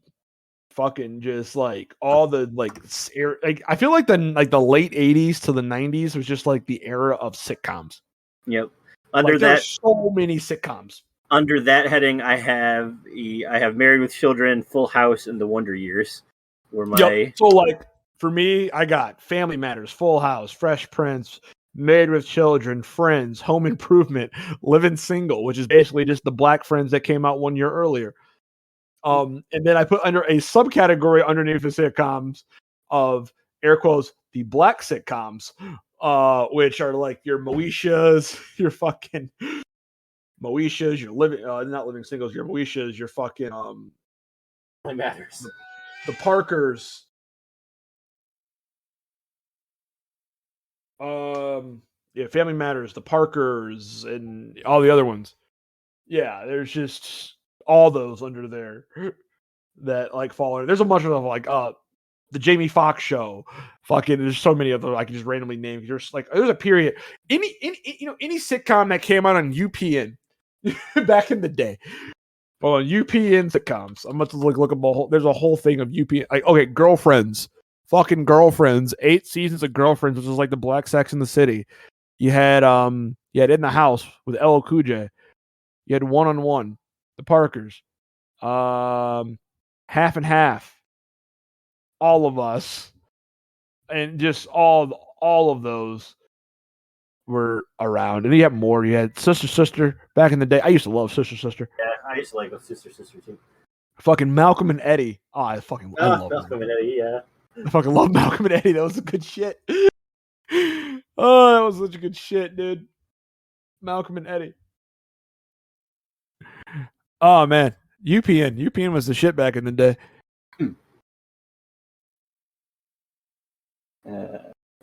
Fucking just like all the like I feel like the late 80s to the 90s was just like the era of sitcoms. Yep. Under that, there's so many sitcoms. Under that heading, I have Married with Children, Full House, and The Wonder Years. Were my So like for me, I got Family Matters, Full House, Fresh Prince, Married with Children, Friends, Home Improvement, Living Single, which is basically just the Black Friends that came out 1 year earlier. And then I put under a subcategory underneath the sitcoms of air quotes the Black sitcoms. Which are like your Moeshas, your fucking Moeshas, your not living singles, your Moeshas, your fucking Family Matters, the Parkers, Family Matters, the Parkers, and all the other ones. Yeah, there's just all those under there that like fall in. There's a bunch of them like the Jamie Foxx show, fucking. There's so many of them I can just randomly name. There's like there's a period. Any sitcom that came out on UPN back in the day. Well, on UPN sitcoms, I'm about to look up a whole. There's a whole thing of UPN. Like okay, Girlfriends, fucking Girlfriends. 8 seasons of Girlfriends, which was like the Black Sex in the City. You had In the House with LL Cool J. You had One on One, the Parkers, Half and Half. All of Us, and just all of those were around. And you have more. You had Sister back in the day. I used to love Sister. Yeah, I used to like Sister too. Fucking Malcolm and Eddie. Oh, I love Malcolm and Eddie. Yeah, I fucking love Malcolm and Eddie. That was a good shit. Oh, that was such a good shit, dude. Malcolm and Eddie. Oh man, UPN was the shit back in the day.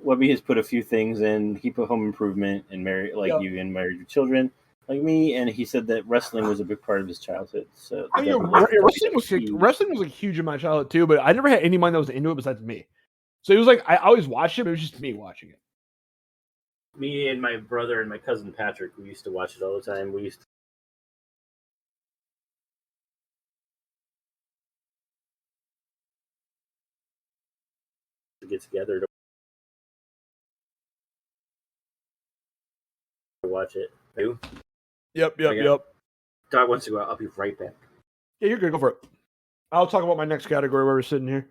Webby has put a few things in. He put Home Improvement and Married with Children, like me, and he said that wrestling was a big part of his childhood. So I mean, wrestling was like huge in my childhood too, but I never had anyone that was into it besides me. So it was like I always watched it, but it was just me watching it. Me and my brother and my cousin Patrick, we used to watch it all the time. We used to get together to watch it. Yep. Dog wants to go out. I'll be right back. Yeah, you're good. Go for it. I'll talk about my next category where we're sitting here.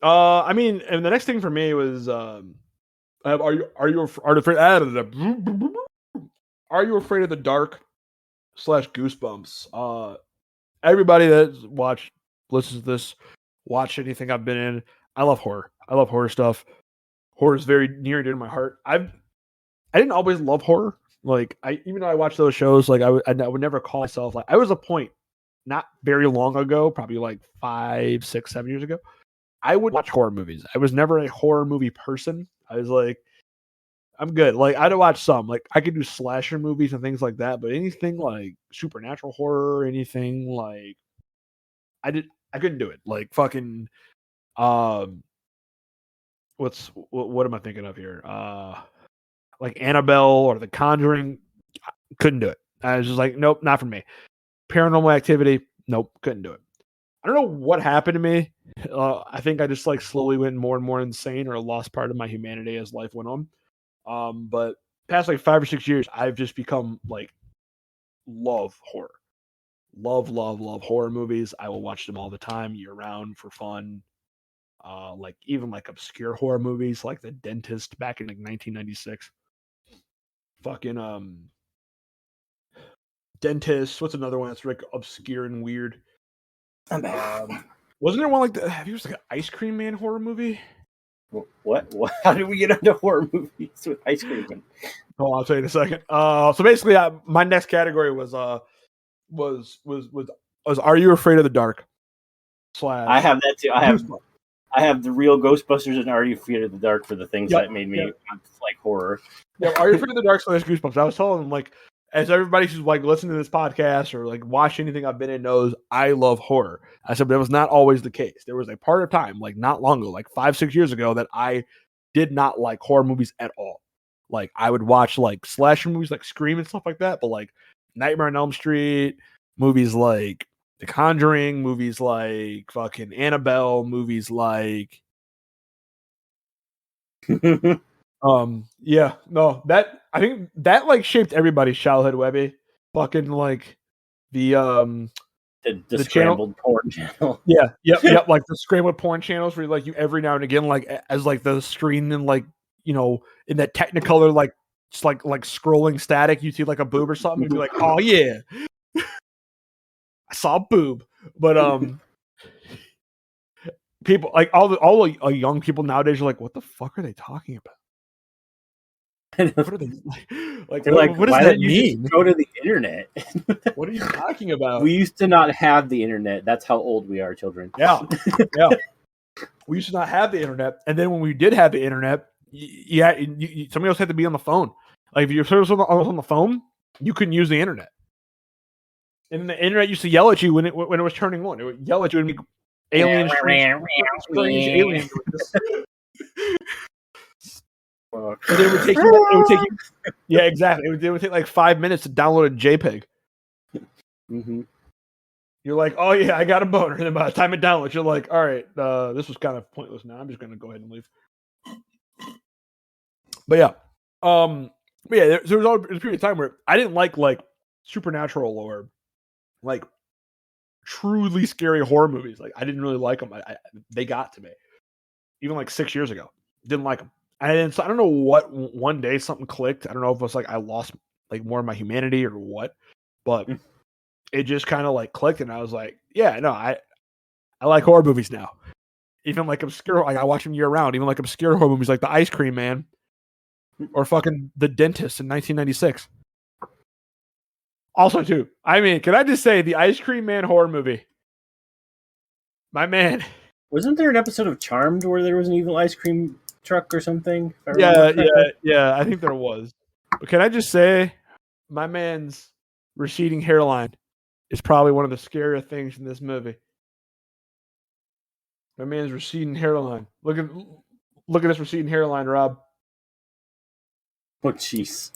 I mean, and the next thing for me was, are you afraid of the dark / Goosebumps? Everybody that's listens to this, watch anything I've been in. I love horror. I love horror stuff. Horror is very near and dear to my heart. I didn't always love horror. Like even though I watched those shows, like I would never call myself like I was a point not very long ago, probably like 5, 6, 7 years ago. I would watch horror movies. I was never a horror movie person. I was like, I'm good. Like I'd watch some. Like I could do slasher movies and things like that, but anything like supernatural horror, anything like I couldn't do it. Like fucking what am I thinking of here? Like Annabelle or The Conjuring, couldn't do it. I was just like, nope, not for me. Paranormal Activity, nope, couldn't do it. I don't know what happened to me. I think I just like slowly went more and more insane or lost part of my humanity as life went on. But past like 5 or 6 years, I've just become like love horror. Love horror movies. I will watch them all the time, year round for fun. Like even like obscure horror movies like The Dentist back in like 1996. Fucking Dentist. What's another one that's like obscure and weird? Wasn't there one like have you seen like an Ice Cream Man horror movie? What? How did we get into horror movies with ice cream? Oh, I'll tell you in a second. So basically, my next category was Are You Afraid of the Dark? I have that too. I have the real Ghostbusters and Are You Afraid of the Dark for the things that made me like horror. Yeah, Are You Afraid of the Dark? So Goosebumps. I was telling them like, as everybody who's like listening to this podcast or like watch anything I've been in knows, I love horror. I said, but that was not always the case. There was a part of time, like not long ago, like 5-6 years ago, that I did not like horror movies at all. Like I would watch like slasher movies, like Scream and stuff like that, but like Nightmare on Elm Street, movies like The Conjuring, movies like fucking Annabelle, movies like yeah, no, that I think that like shaped everybody's childhood, Webby. Fucking like the the scrambled porn channel. Yeah, yep, like the scrambled porn channels where like you every now and again, like as like the screen and like you know in that Technicolor like just like scrolling static, you see like a boob or something, you'd be like, oh yeah, I saw a boob. But people like all the young people nowadays are like, what the fuck are they talking about? What are they like? They're like, what does why that did you mean? just go to the internet? What are you talking about? We used to not have the internet. That's how old we are, children. Yeah. We used to not have the internet, and then when we did have the internet, somebody else had to be on the phone. Like if you were on the phone, you couldn't use the internet. And the internet used to yell at you when it was turning on. It would yell at you and be alien strange alien. And it would take you. Yeah, exactly. It would take like 5 minutes to download a JPEG. Mm-hmm. You're like, oh yeah, I got a boner. And then by the time it downloads, you're like, all right, this was kind of pointless. Now I'm just gonna go ahead and leave. But yeah, there was a period of time where I didn't like supernatural or like truly scary horror movies. Like I didn't really like them. They got to me. Even like 6 years ago, didn't like them. And so I don't know what one day something clicked. I don't know if it was like I lost like more of my humanity or what, but it just kind of like clicked, and I was like, yeah, no, I like horror movies now. Even like obscure, like I watch them year round. Even like obscure horror movies like The Ice Cream Man or fucking The Dentist in 1996. Also, too, I mean, can I just say the Ice Cream Man horror movie? My man. Wasn't there an episode of Charmed where there was an evil ice cream truck or something? Yeah. I think there was. But can I just say, my man's receding hairline is probably one of the scarier things in this movie. My man's receding hairline. Look at this receding hairline, Rob. Oh, jeez.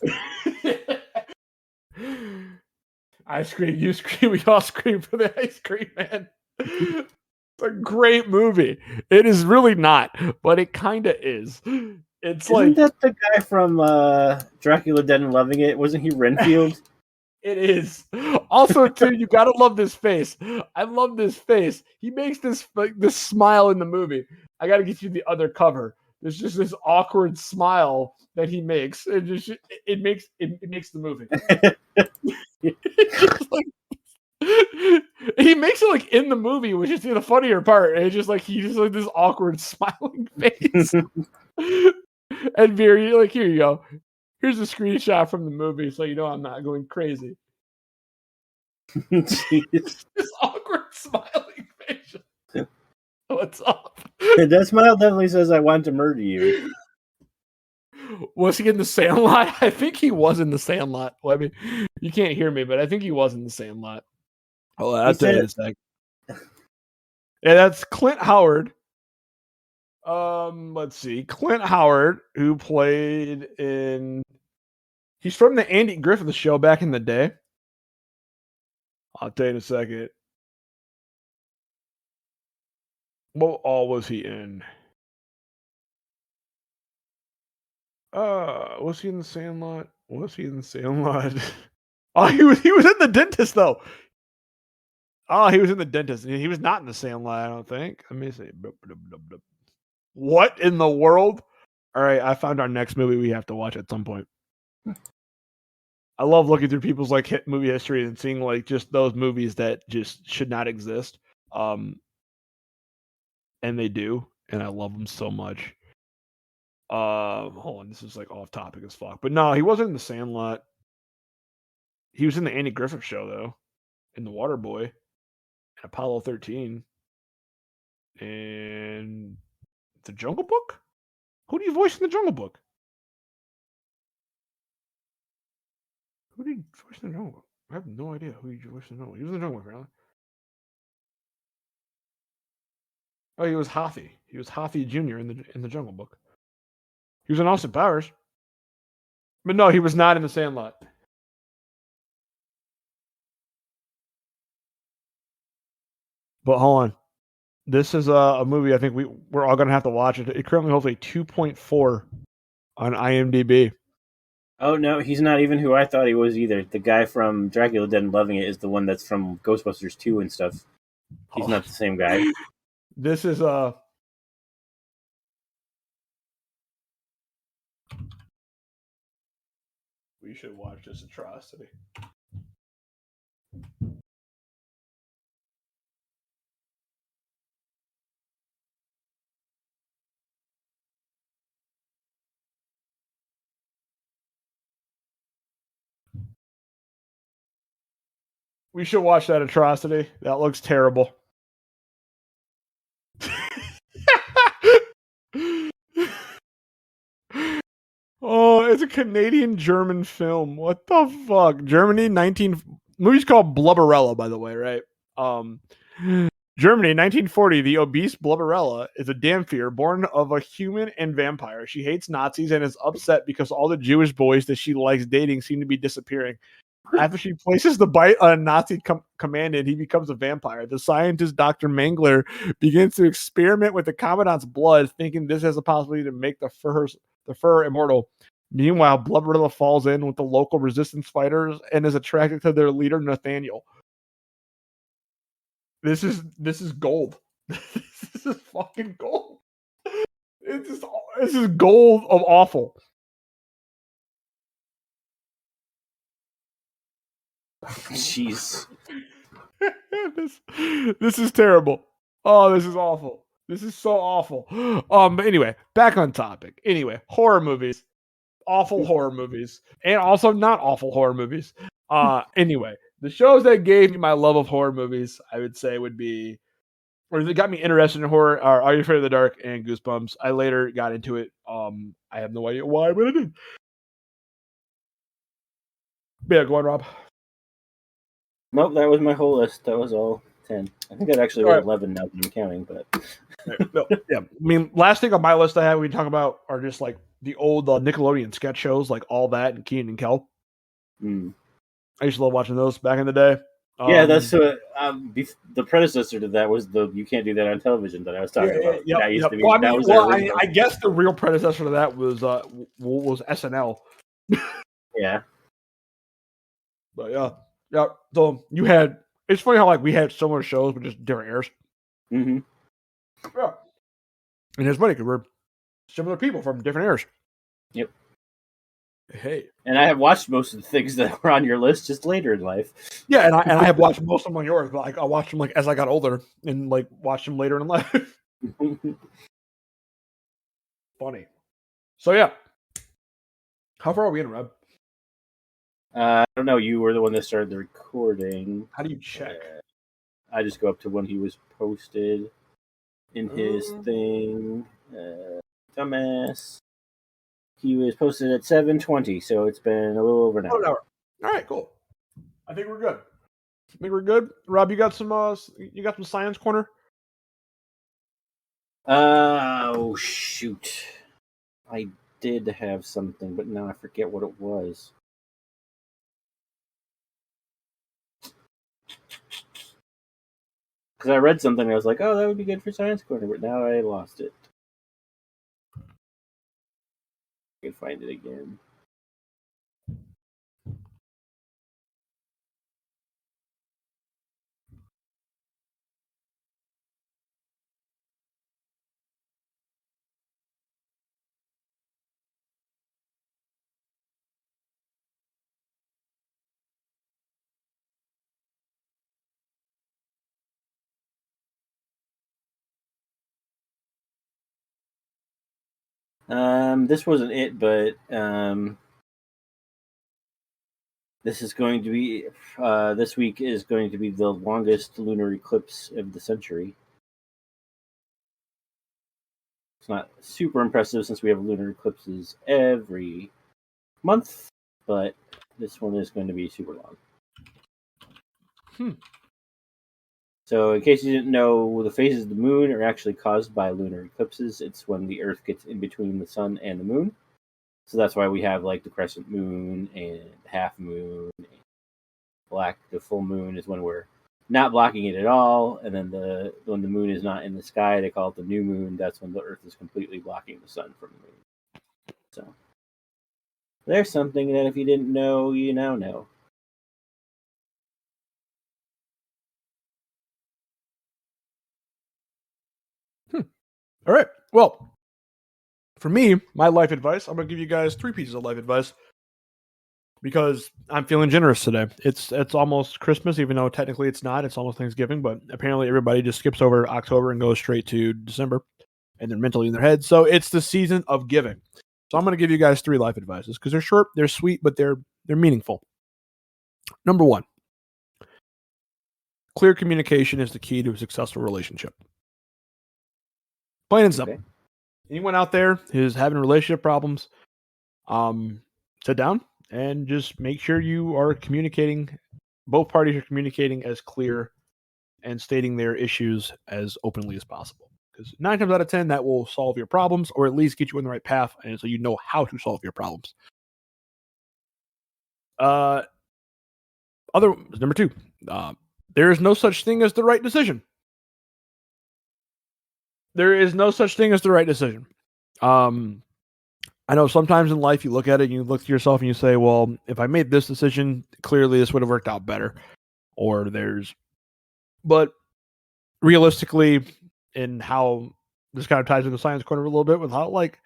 I scream, you scream, we all scream for the Ice Cream Man. It's a great movie. It is really not, but it kind of is. Isn't that the guy from Dracula Dead and Loving It? Wasn't he Renfield? It is. Also, too, you gotta love this face. I love this face. He makes this smile in the movie. I gotta get you the other cover. There's just this awkward smile that he makes. It makes the movie. He makes it like in the movie, which is the funnier part. And it's just like he just like this awkward smiling face. And Veer, you're like, here you go. Here's a screenshot from the movie, so you know I'm not going crazy. This awkward smiling face. What's up? That smile definitely says I want to murder you. Was he in the Sandlot? I think he was in the Sandlot. Well, I mean, you can't hear me, but I think he was in the Sandlot. Oh, that's it. Yeah, that's Clint Howard. Let's see. Clint Howard, who played in... He's from the Andy Griffith Show back in the day. I'll tell you in a second. What all was he in? Was he in the Sandlot? Was he in the Sandlot? Oh, he was in the dentist though. Oh, he was in the dentist. He was not in the Sandlot, I don't think. Let me see. What in the world? All right, I found our next movie we have to watch at some point. I love looking through people's like hit movie history and seeing like just those movies that just should not exist. And they do, and I love them so much. Hold on, this is like off topic as fuck. But no, he wasn't in the Sandlot. He was in the Andy Griffith Show though, in The Waterboy, and Apollo 13, and The Jungle Book. Who do you voice in The Jungle Book? Who did you voice in The Jungle Book? I have no idea who you voiced in The Jungle Book. He was in The Jungle Book, apparently. Oh, he was Hothie. He was Hothie Jr. in the Jungle Book. He was in Austin Powers, but no, he was not in the Sandlot. But hold on, this is a movie I think we're all gonna have to watch. It currently holds a 2.4 on IMDb. Oh no, he's not even who I thought he was either. The guy from Dracula Dead and Loving It is the one that's from Ghostbusters 2 and stuff. He's not the same guy. This is we should watch this atrocity. We should watch that atrocity. That looks terrible. Oh, it's a Canadian-German film. What the fuck? Germany, movie's called Blubberella, by the way, right? Germany, 1940. The obese Blubberella is a Dampier born of a human and vampire. She hates Nazis and is upset because all the Jewish boys that she likes dating seem to be disappearing. After she places the bite on a Nazi commandant, he becomes a vampire. The scientist Dr. Mangler begins to experiment with the commandant's blood, thinking this has a possibility to make the fur immortal. Meanwhile, Blubberella falls in with the local resistance fighters and is attracted to their leader, Nathaniel. This is gold. This is fucking gold. This is gold of awful. Jeez. this is terrible. Oh, this is awful. This is so awful. But anyway, back on topic. Anyway, horror movies. Awful horror movies. And also not awful horror movies. Anyway, the shows that gave me my love of horror movies, I would say would be, or that got me interested in horror, are You Afraid of the Dark and Goosebumps. I later got into it. I have no idea why, but I did. Yeah, go on, Rob. Nope, that was my whole list. That was all 10. I think that actually was 11 now that I'm counting, but No, yeah. I mean, last thing on my list I have we talk about are just like the old Nickelodeon sketch shows, like All That and Keenan and Kel. I used to love watching those back in the day. Yeah, that's the predecessor to that was the You Can't Do That on Television that I was talking about. Yep, that used yep. to be, Well, that was I guess the real predecessor to that was SNL. Yeah. But yeah. So you had, it's funny how like we had similar shows but just different eras. Mm-hmm. Yeah. And it's funny because we're similar people from different eras. Yep. Hey. And I have watched most of the things that were on your list just later in life. Yeah, and I have watched most of them on yours, but like I watched them like as I got older and like watched them later in life. Funny. So yeah. How far are we in, Rob? I don't know. You were the one that started the recording. How do you check? I just go up to when he was posted in his thing. Dumbass. He was posted at 7:20, so it's been a little over an hour. All right, cool. I think we're good. Rob, you got some science corner? Oh shoot. I did have something, but now I forget what it was. Because I read something and I was like, oh, that would be good for Science Corner, but now I lost it. I can find it again. This wasn't it, but this is going to be this week is going to be the longest lunar eclipse of the century. It's not super impressive since we have lunar eclipses every month, but this one is going to be super long. So, in case you didn't know, the phases of the moon are actually caused by lunar eclipses. It's when the Earth gets in between the sun and the moon. So that's why we have like the crescent moon and half moon. The full moon is when we're not blocking it at all, and then when the moon is not in the sky, they call it the new moon. That's when the Earth is completely blocking the sun from the moon. So there's something that if you didn't know, you now know. All right. Well, for me, my life advice, I'm going to give you guys 3 pieces of life advice because I'm feeling generous today. It's almost Christmas, even though technically it's not. It's almost Thanksgiving, but apparently everybody just skips over October and goes straight to December, and they're mentally in their head. So it's the season of giving. So I'm going to give you guys 3 life advices because they're short, they're sweet, but they're meaningful. Number 1, clear communication is the key to a successful relationship. Plain and simple. Okay. Anyone out there who's having relationship problems, sit down and just make sure you are communicating. Both parties are communicating as clear and stating their issues as openly as possible. Because 9 times out of 10, that will solve your problems, or at least get you on the right path, and so you know how to solve your problems. Number 2, there is no such thing as the right decision. There is no such thing as the right decision. I know sometimes in life you look at it and you look to yourself and you say, well, if I made this decision, clearly this would have worked out better. But realistically, in how this kind of ties into the science corner a little bit with how like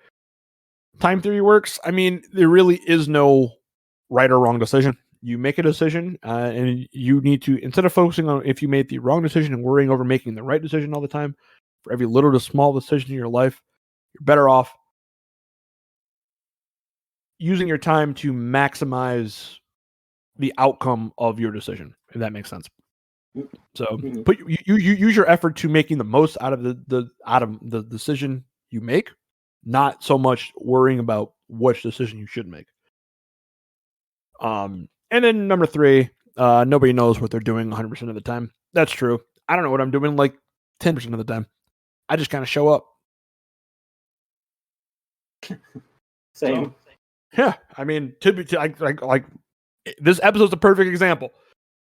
time theory works, I mean, there really is no right or wrong decision. You make a decision and you need to, instead of focusing on if you made the wrong decision and worrying over making the right decision all the time, for every little to small decision in your life, you're better off using your time to maximize the outcome of your decision, if that makes sense. So you use your effort to making the most out of the decision you make, not so much worrying about which decision you should make. And then number 3, nobody knows what they're doing 100% of the time. That's true. I don't know what I'm doing like 10% of the time. I just kind of show up. Same. So, yeah, I mean, like this episode's a perfect example.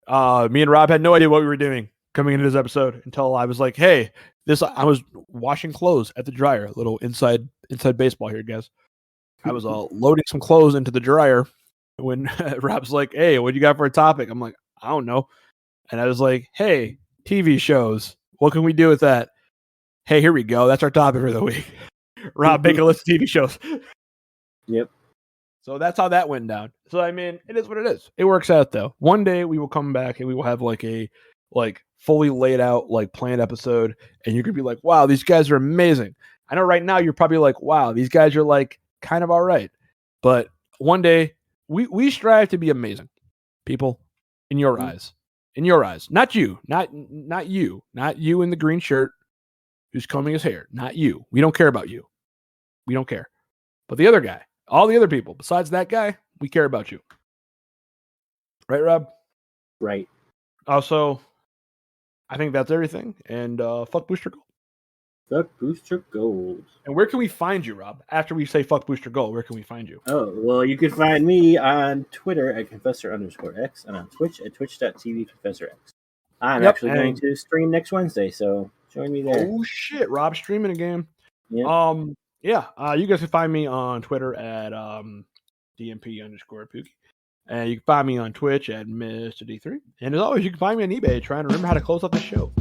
Me and Rob had no idea what we were doing coming into this episode until I was like, "Hey, I was washing clothes at the dryer." A little inside baseball here, guys. I was loading some clothes into the dryer when Rob's like, "Hey, what you got for a topic?" I'm like, "I don't know," and I was like, "Hey, TV shows. What can we do with that?" Hey, here we go. That's our topic for the week. Rob, make a list of TV shows. Yep. So that's how that went down. So, I mean, it is what it is. It works out, though. One day we will come back and we will have like a fully laid out, planned episode. And you're going to be like, wow, these guys are amazing. I know right now you're probably like, wow, these guys are kind of all right. But one day we strive to be amazing people in your eyes. In your eyes. Not you. Not you. Not you in the green shirt who's combing his hair. Not you. We don't care about you. We don't care. But the other guy, all the other people, besides that guy, we care about you. Right, Rob? Right. Also, I think that's everything. And fuck Booster Gold. Fuck Booster Gold. And where can we find you, Rob? After we say fuck Booster Gold, where can we find you? Oh, well, you can find me on Twitter at Confessor_X and on Twitch at twitch.tv/ConfessorX. I'm actually going to stream next Wednesday, so join me there. Oh, shit. Rob's streaming a game. Yeah. You guys can find me on Twitter at DMP_Pookie. And you can find me on Twitch at Mr. D3. And as always, you can find me on eBay trying to remember how to close out the show.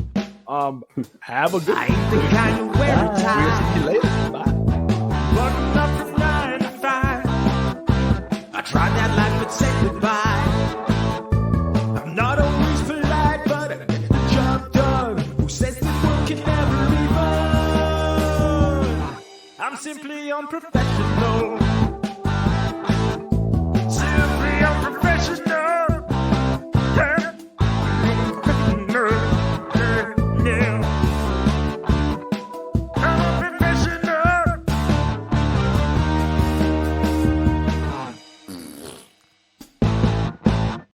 Have a good I ain't the kind who wear a tie. We'll see you later. Bye. Running up from 9 to 5. I tried that life but said goodbye. I'm not always polite, but I get the job done. Who says this world can never be fun? I'm simply unprofessional.